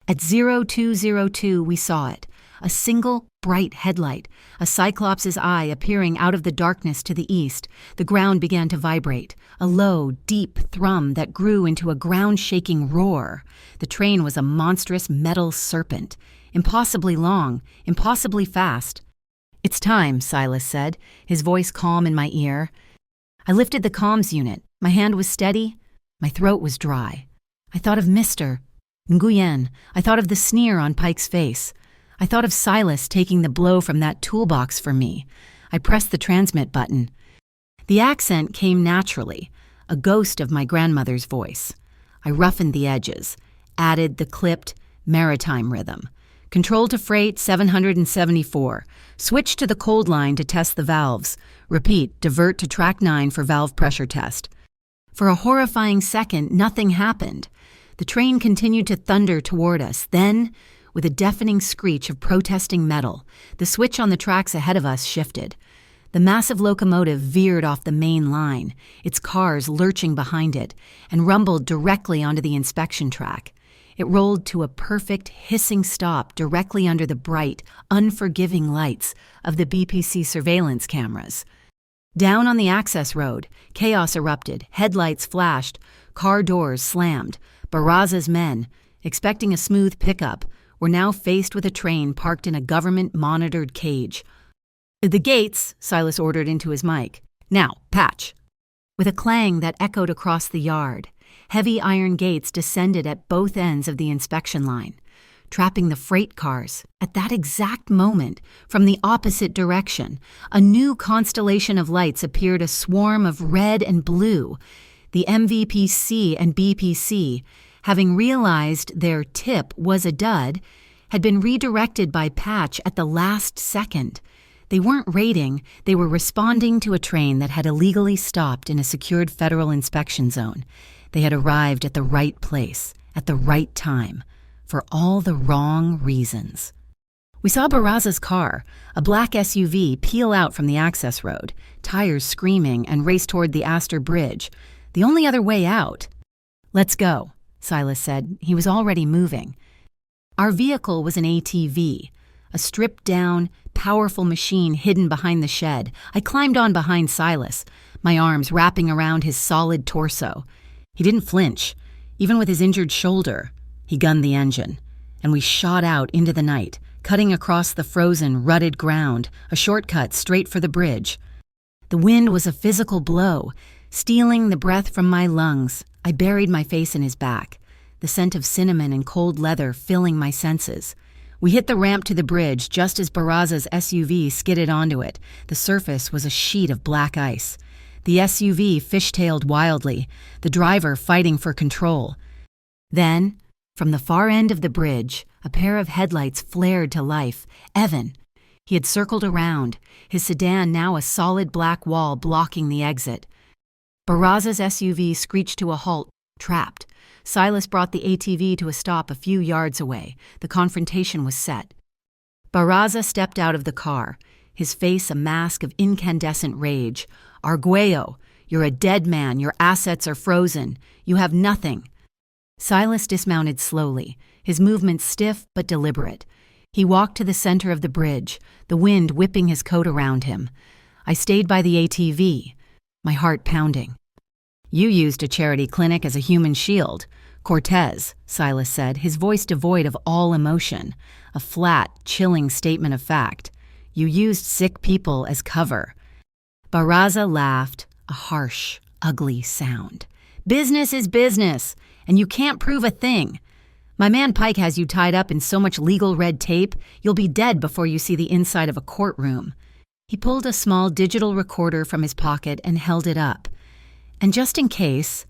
At 0202 we saw it, a single bright headlight, a cyclops' eye appearing out of the darkness to the east. The ground began to vibrate, a low, deep thrum that grew into a ground-shaking roar. The train was a monstrous metal serpent, impossibly long, impossibly fast. "It's time," Silas said, his voice calm in my ear. I lifted the comms unit. My hand was steady, My throat was dry. I thought of Mr. Nguyen. I thought of the sneer on Pike's face. I thought of Silas taking the blow from that toolbox for me. I pressed the transmit button. The accent came naturally, a ghost of my grandmother's voice. I roughened the edges, added the clipped, maritime rhythm. Control to freight 774. Switch to the cold line to test the valves. Repeat, divert to track 9 for valve pressure test. For a horrifying second, nothing happened. The train continued to thunder toward us. Then, with a deafening screech of protesting metal, the switch on the tracks ahead of us shifted. The massive locomotive veered off the main line, its cars lurching behind it, and rumbled directly onto the inspection track. It rolled to a perfect, hissing stop directly under the bright, unforgiving lights of the BPC surveillance cameras. Down on the access road, chaos erupted, headlights flashed, car doors slammed. Barraza's men, expecting a smooth pickup, were now faced with a train parked in a government-monitored cage. "The gates," Silas ordered into his mic. "Now, patch." With a clang that echoed across the yard, heavy iron gates descended at both ends of the inspection line, trapping the freight cars. At that exact moment, from the opposite direction, a new constellation of lights appeared, a swarm of red and blue. The MVPC and BPC, having realized their tip was a dud, had been redirected by Patch at the last second. They weren't raiding, they were responding to a train that had illegally stopped in a secured federal inspection zone. They had arrived at the right place, at the right time, for all the wrong reasons. We saw Barraza's car, a black SUV, peel out from the access road, tires screaming, and race toward the Astor Bridge, the only other way out. "Let's go," Silas said. He was already moving. Our vehicle was an ATV, a stripped-down, powerful machine hidden behind the shed. I climbed on behind Silas, my arms wrapping around his solid torso. He didn't flinch, even with his injured shoulder. He gunned the engine, and we shot out into the night, cutting across the frozen, rutted ground, a shortcut straight for the bridge. The wind was a physical blow, stealing the breath from my lungs. I buried my face in his back, the scent of cinnamon and cold leather filling my senses. We hit the ramp to the bridge just as Barraza's SUV skidded onto it. The surface was a sheet of black ice. The SUV fishtailed wildly, the driver fighting for control. Then, from the far end of the bridge, a pair of headlights flared to life. Evan. He had circled around, his sedan now a solid black wall blocking the exit. Barraza's SUV screeched to a halt, trapped. Silas brought the ATV to a stop a few yards away. The confrontation was set. Barraza stepped out of the car, his face a mask of incandescent rage. "Arguello, you're a dead man. Your assets are frozen. You have nothing." Silas dismounted slowly, his movements stiff but deliberate. He walked to the center of the bridge, the wind whipping his coat around him. I stayed by the ATV, my heart pounding. "You used a charity clinic as a human shield. Cortez," Silas said, his voice devoid of all emotion, a flat, chilling statement of fact. "You used sick people as cover." Barraza laughed, a harsh, ugly sound. "Business is business, and you can't prove a thing. My man Pike has you tied up in so much legal red tape, you'll be dead before you see the inside of a courtroom." He pulled a small digital recorder from his pocket and held it up. "And just in case,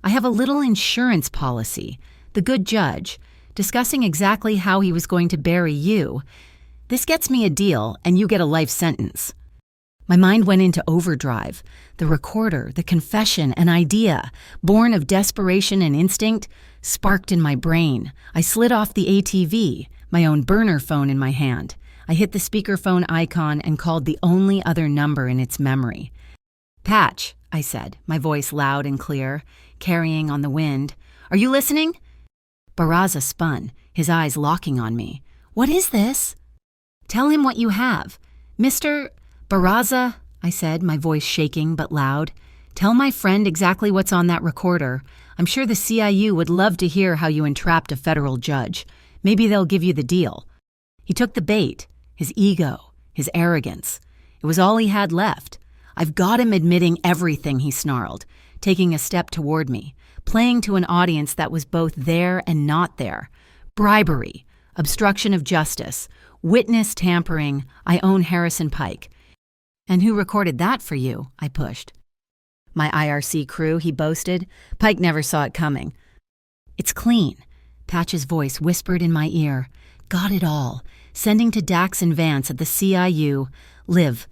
I have a little insurance policy, the good judge, discussing exactly how he was going to bury you. This gets me a deal, and you get a life sentence." My mind went into overdrive. The recorder, the confession, an idea, born of desperation and instinct, sparked in my brain. I slid off the ATV, my own burner phone in my hand. I hit the speakerphone icon and called the only other number in its memory. "Patch," I said, my voice loud and clear, carrying on the wind. "Are you listening?" Barraza spun, his eyes locking on me. "What is this?" "Tell him what you have. Mr. Barraza," I said, my voice shaking but loud. "Tell my friend exactly what's on that recorder. I'm sure the CIU would love to hear how you entrapped a federal judge. Maybe they'll give you the deal." He took the bait, his ego, his arrogance. It was all he had left. "I've got him admitting everything," he snarled, taking a step toward me. playing to an audience that was both there and not there. Bribery, obstruction of justice, witness tampering, I own Harrison Pike. And who recorded that for you? I pushed. My IRC crew, he boasted. Pike never saw it coming. It's clean, Patch's voice whispered in my ear. Got it all. Sending to Dax and Vance at the CIU. Live.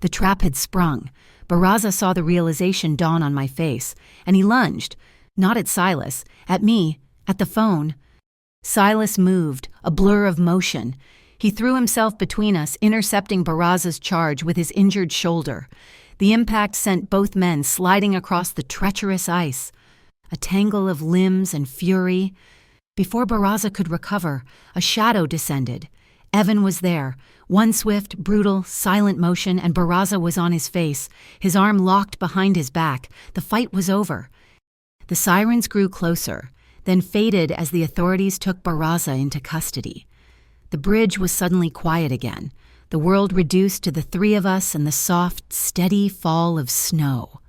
The trap had sprung. Barraza saw the realization dawn on my face, and he lunged, not at Silas, at me, at the phone. Silas moved, a blur of motion. He threw himself between us, intercepting Barraza's charge with his injured shoulder. The impact sent both men sliding across the treacherous ice. A tangle of limbs and fury. Before Barraza could recover, a shadow descended. Evan was there. One swift, brutal, silent motion, and Barraza was on his face, his arm locked behind his back. The fight was over. The sirens grew closer, then faded as the authorities took Barraza into custody. The bridge was suddenly quiet again, the world reduced to the three of us and the soft, steady fall of snow.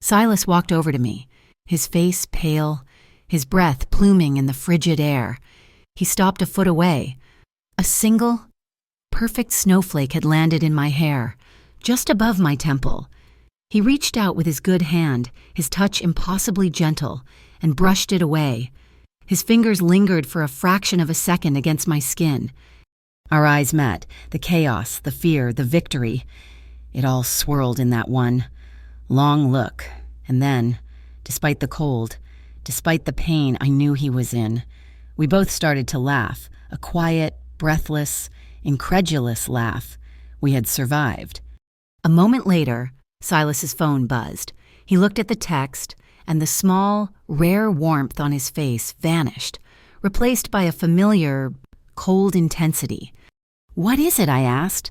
Silas walked over to me, his face pale, his breath pluming in the frigid air. He stopped a foot away. A single, perfect snowflake had landed in my hair, just above my temple. He reached out with his good hand, his touch impossibly gentle, and brushed it away. His fingers lingered for a fraction of a second against my skin. Our eyes met, the chaos, the fear, the victory. It all swirled in that one long look, and then, despite the cold, despite the pain I knew he was in, we both started to laugh, a quiet, breathless, incredulous laugh. We had survived. A moment later, Silas's phone buzzed. He looked at the text, and the small, rare warmth on his face vanished, replaced by a familiar, cold intensity. "What is it?" I asked.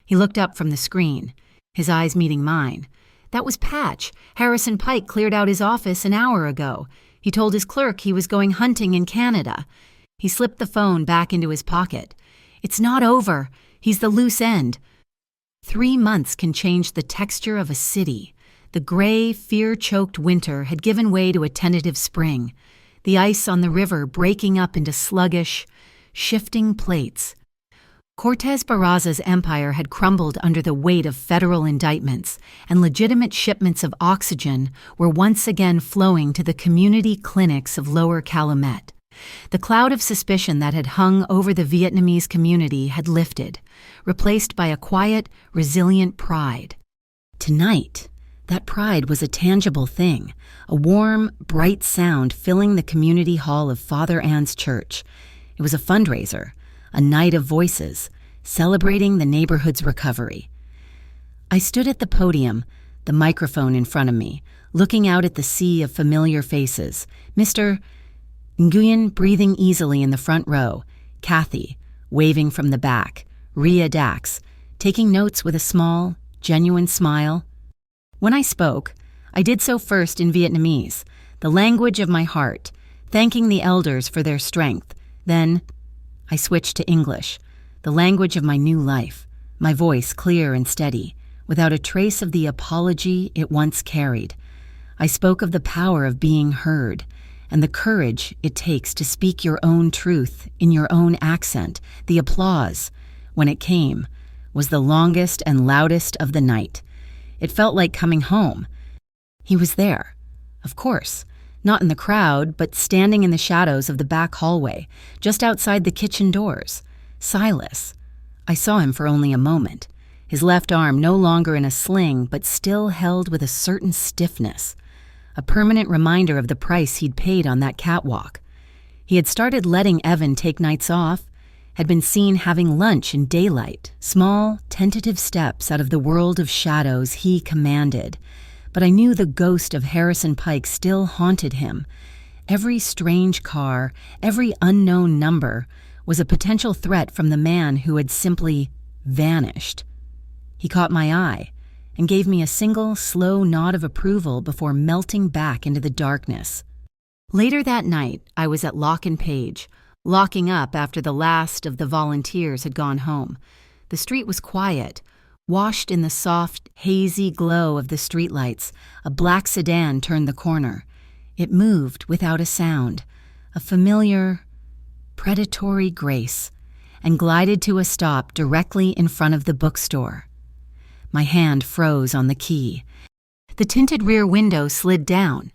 He looked up from the screen, his eyes meeting mine. "That was Patch. Harrison Pike cleared out his office an hour ago. He told his clerk he was going hunting in Canada." He slipped the phone back into his pocket. "It's not over. He's the loose end." 3 months can change the texture of a city. The gray, fear-choked winter had given way to a tentative spring, the ice on the river breaking up into sluggish, shifting plates. Cortez Barraza's empire had crumbled under the weight of federal indictments, and legitimate shipments of oxygen were once again flowing to the community clinics of Lower Calumet. The cloud of suspicion that had hung over the Vietnamese community had lifted, replaced by a quiet, resilient pride. Tonight, that pride was a tangible thing, a warm, bright sound filling the community hall of Father Ann's church. It was a fundraiser, a night of voices, celebrating the neighborhood's recovery. I stood at the podium, the microphone in front of me, looking out at the sea of familiar faces. Mr. Nguyen breathing easily in the front row, Kathy waving from the back, Rhea Dax taking notes with a small, genuine smile. When I spoke, I did so first in Vietnamese, the language of my heart, thanking the elders for their strength. Then I switched to English, the language of my new life, my voice clear and steady, without a trace of the apology it once carried. I spoke of the power of being heard, and the courage it takes to speak your own truth in your own accent. The applause, when it came, was the longest and loudest of the night. It felt like coming home. He was there, of course, not in the crowd, but standing in the shadows of the back hallway, just outside the kitchen doors. Silas. I saw him for only a moment, his left arm no longer in a sling, but still held with a certain stiffness, a permanent reminder of the price he'd paid on that catwalk. He had started letting Evan take nights off, had been seen having lunch in daylight, small, tentative steps out of the world of shadows he commanded. But I knew the ghost of Harrison Pike still haunted him. Every strange car, every unknown number, was a potential threat from the man who had simply vanished. He caught my eye and gave me a single, slow nod of approval before melting back into the darkness. Later that night, I was at Lock and Page, locking up after the last of the volunteers had gone home. The street was quiet. Washed in the soft, hazy glow of the streetlights, a black sedan turned the corner. It moved without a sound, a familiar, predatory grace, and glided to a stop directly in front of the bookstore. My hand froze on the key. The tinted rear window slid down.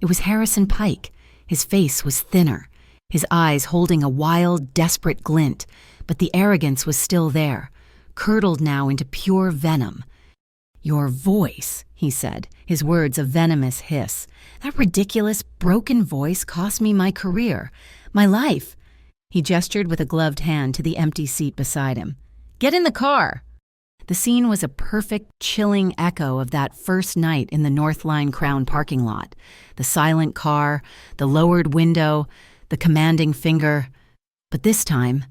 It was Harrison Pike. His face was thinner, his eyes holding a wild, desperate glint, but the arrogance was still there, curdled now into pure venom. "Your voice," he said, his words a venomous hiss. "That ridiculous, broken voice cost me my career, my life." He gestured with a gloved hand to the empty seat beside him. "Get in the car." The scene was a perfect, chilling echo of that first night in the Northline Crown parking lot. The silent car, the lowered window, the commanding finger. But this time,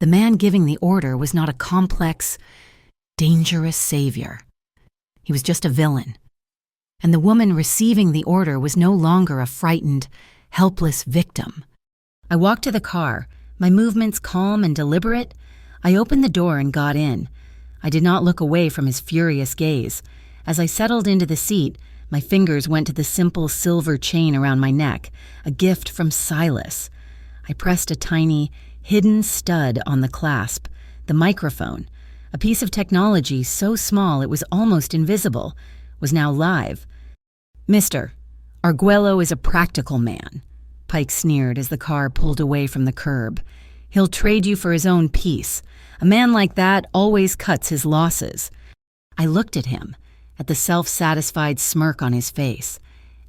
the man giving the order was not a complex, dangerous savior. He was just a villain. And the woman receiving the order was no longer a frightened, helpless victim. I walked to the car, my movements calm and deliberate. I opened the door and got in. I did not look away from his furious gaze. As I settled into the seat, my fingers went to the simple silver chain around my neck, a gift from Silas. I pressed a tiny, hidden stud on the clasp, the microphone. A piece of technology so small it was almost invisible, was now live. "Mister, Arguello is a practical man," Pike sneered as the car pulled away from the curb. "He'll trade you for his own peace. A man like that always cuts his losses." I looked at him, at the self-satisfied smirk on his face,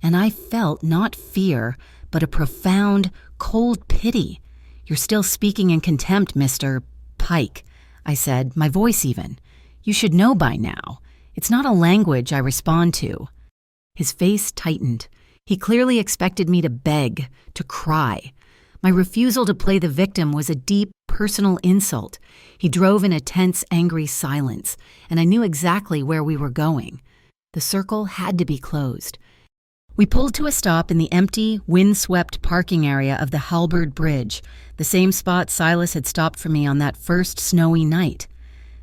and I felt not fear, but a profound, cold pity. "You're still speaking in contempt, Mr. Pike," I said, my voice even. "You should know by now. It's not a language I respond to." His face tightened. He clearly expected me to beg, to cry. My refusal to play the victim was a deep, personal insult. He drove in a tense, angry silence, and I knew exactly where we were going. The circle had to be closed. We pulled to a stop in the empty, wind-swept parking area of the Halberd Bridge, the same spot Silas had stopped for me on that first snowy night.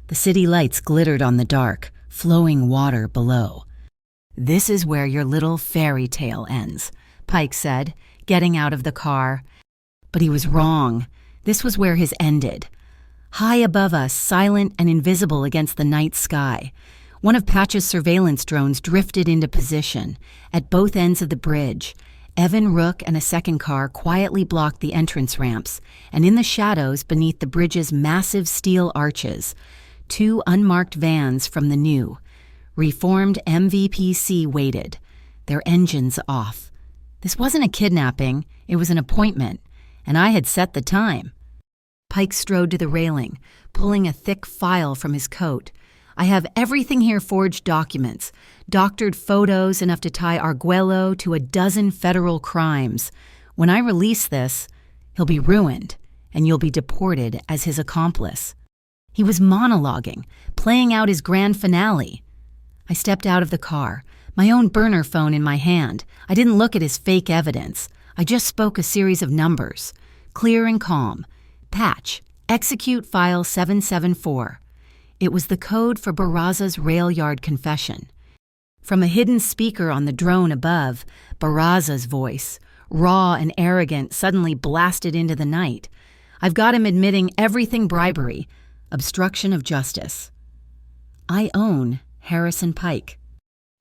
The city lights glittered on the dark, flowing water below. "This is where your little fairy tale ends," Pike said, getting out of the car. But he was wrong. This was where his ended. High above us, silent and invisible against the night sky, one of Patch's surveillance drones drifted into position. At both ends of the bridge, Evan Rook and a second car quietly blocked the entrance ramps, and in the shadows beneath the bridge's massive steel arches, two unmarked vans from the new, reformed MVPC waited, their engines off. This wasn't a kidnapping, it was an appointment, and I had set the time. Pike strode to the railing, pulling a thick file from his coat. "I have everything here, forged documents, doctored photos enough to tie Arguello to a dozen federal crimes. When I release this, he'll be ruined, and you'll be deported as his accomplice." He was monologuing, playing out his grand finale. I stepped out of the car, my own burner phone in my hand. I didn't look at his fake evidence. I just spoke a series of numbers, clear and calm. "Patch, execute file 774. It was the code for Barraza's rail yard confession. From a hidden speaker on the drone above, Barraza's voice, raw and arrogant, suddenly blasted into the night. "I've got him admitting everything bribery, obstruction of justice. I own Harrison Pike."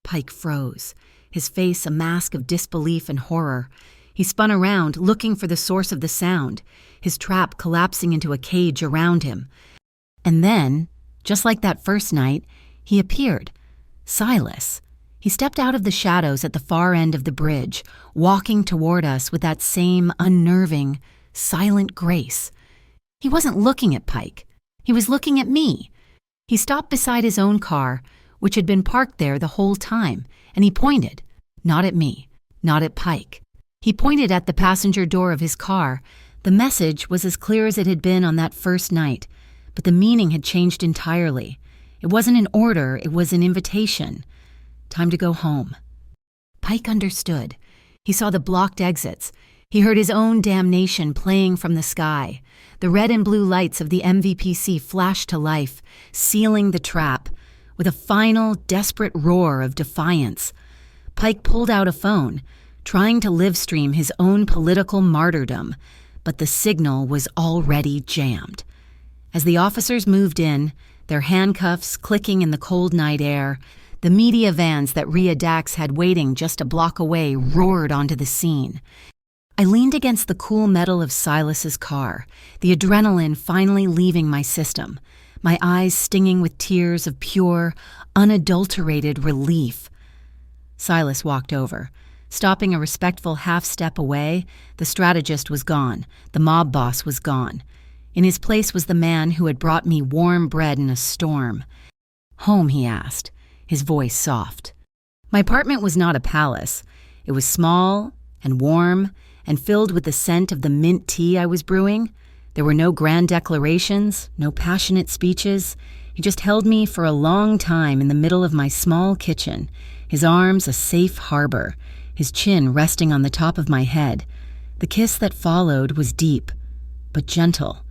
Pike froze, his face a mask of disbelief and horror. He spun around, looking for the source of the sound, his trap collapsing into a cage around him. And then, just like that first night, he appeared. Silas. He stepped out of the shadows at the far end of the bridge, walking toward us with that same unnerving, silent grace. He wasn't looking at Pike. He was looking at me. He stopped beside his own car, which had been parked there the whole time, and he pointed, not at me, not at Pike. He pointed at the passenger door of his car. The message was as clear as it had been on that first night, but the meaning had changed entirely. It wasn't an order, it was an invitation. Time to go home. Pike understood. He saw the blocked exits. He heard his own damnation playing from the sky. The red and blue lights of the MVPC flashed to life, sealing the trap. With a final, desperate roar of defiance, Pike pulled out a phone, trying to live stream his own political martyrdom, but the signal was already jammed. As the officers moved in, their handcuffs clicking in the cold night air, the media vans that Rhea Dax had waiting just a block away roared onto the scene. I leaned against the cool metal of Silas's car, the adrenaline finally leaving my system, my eyes stinging with tears of pure, unadulterated relief. Silas walked over. Stopping a respectful half-step away, the strategist was gone, the mob boss was gone. In his place was the man who had brought me warm bread in a storm. "Home?" he asked, his voice soft. My apartment was not a palace. It was small and warm and filled with the scent of the mint tea I was brewing. There were no grand declarations, no passionate speeches. He just held me for a long time in the middle of my small kitchen, his arms a safe harbor, his chin resting on the top of my head. The kiss that followed was deep, but gentle,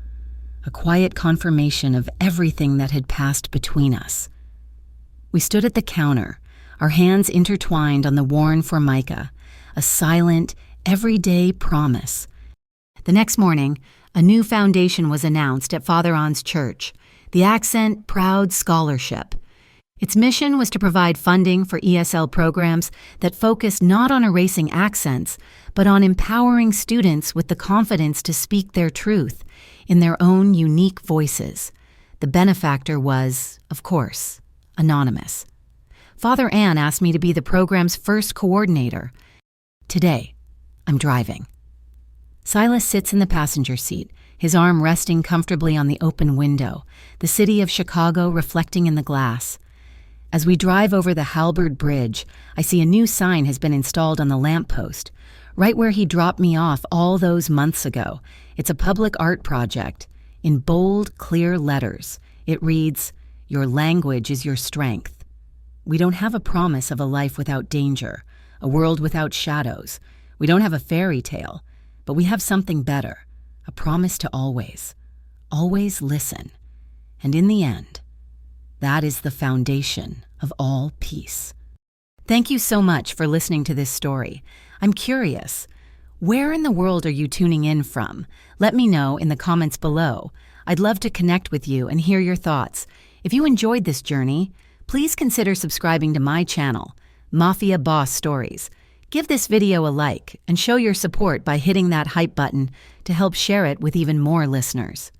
a quiet confirmation of everything that had passed between us. We stood at the counter, our hands intertwined on the worn formica, a silent, everyday promise. The next morning, a new foundation was announced at Father On's church, the Accent Proud Scholarship. Its mission was to provide funding for ESL programs that focused not on erasing accents, but on empowering students with the confidence to speak their truth in their own unique voices. The benefactor was, of course, anonymous. Father Ann asked me to be the program's first coordinator. Today, I'm driving. Silas sits in the passenger seat, his arm resting comfortably on the open window, the city of Chicago reflecting in the glass. As we drive over the Halberd Bridge, I see a new sign has been installed on the lamppost, right where he dropped me off all those months ago. It's a public art project. In bold, clear letters, it reads, "Your language is your strength." We don't have a promise of a life without danger, a world without shadows. We don't have a fairy tale, but we have something better, a promise to always listen. And in the end, that is the foundation of all peace. Thank you so much for listening to this story. I'm curious, where in the world are you tuning in from? Let me know in the comments below. I'd love to connect with you and hear your thoughts. If you enjoyed this journey, please consider subscribing to my channel, Mafia Boss Stories. Give this video a like and show your support by hitting that hype button to help share it with even more listeners.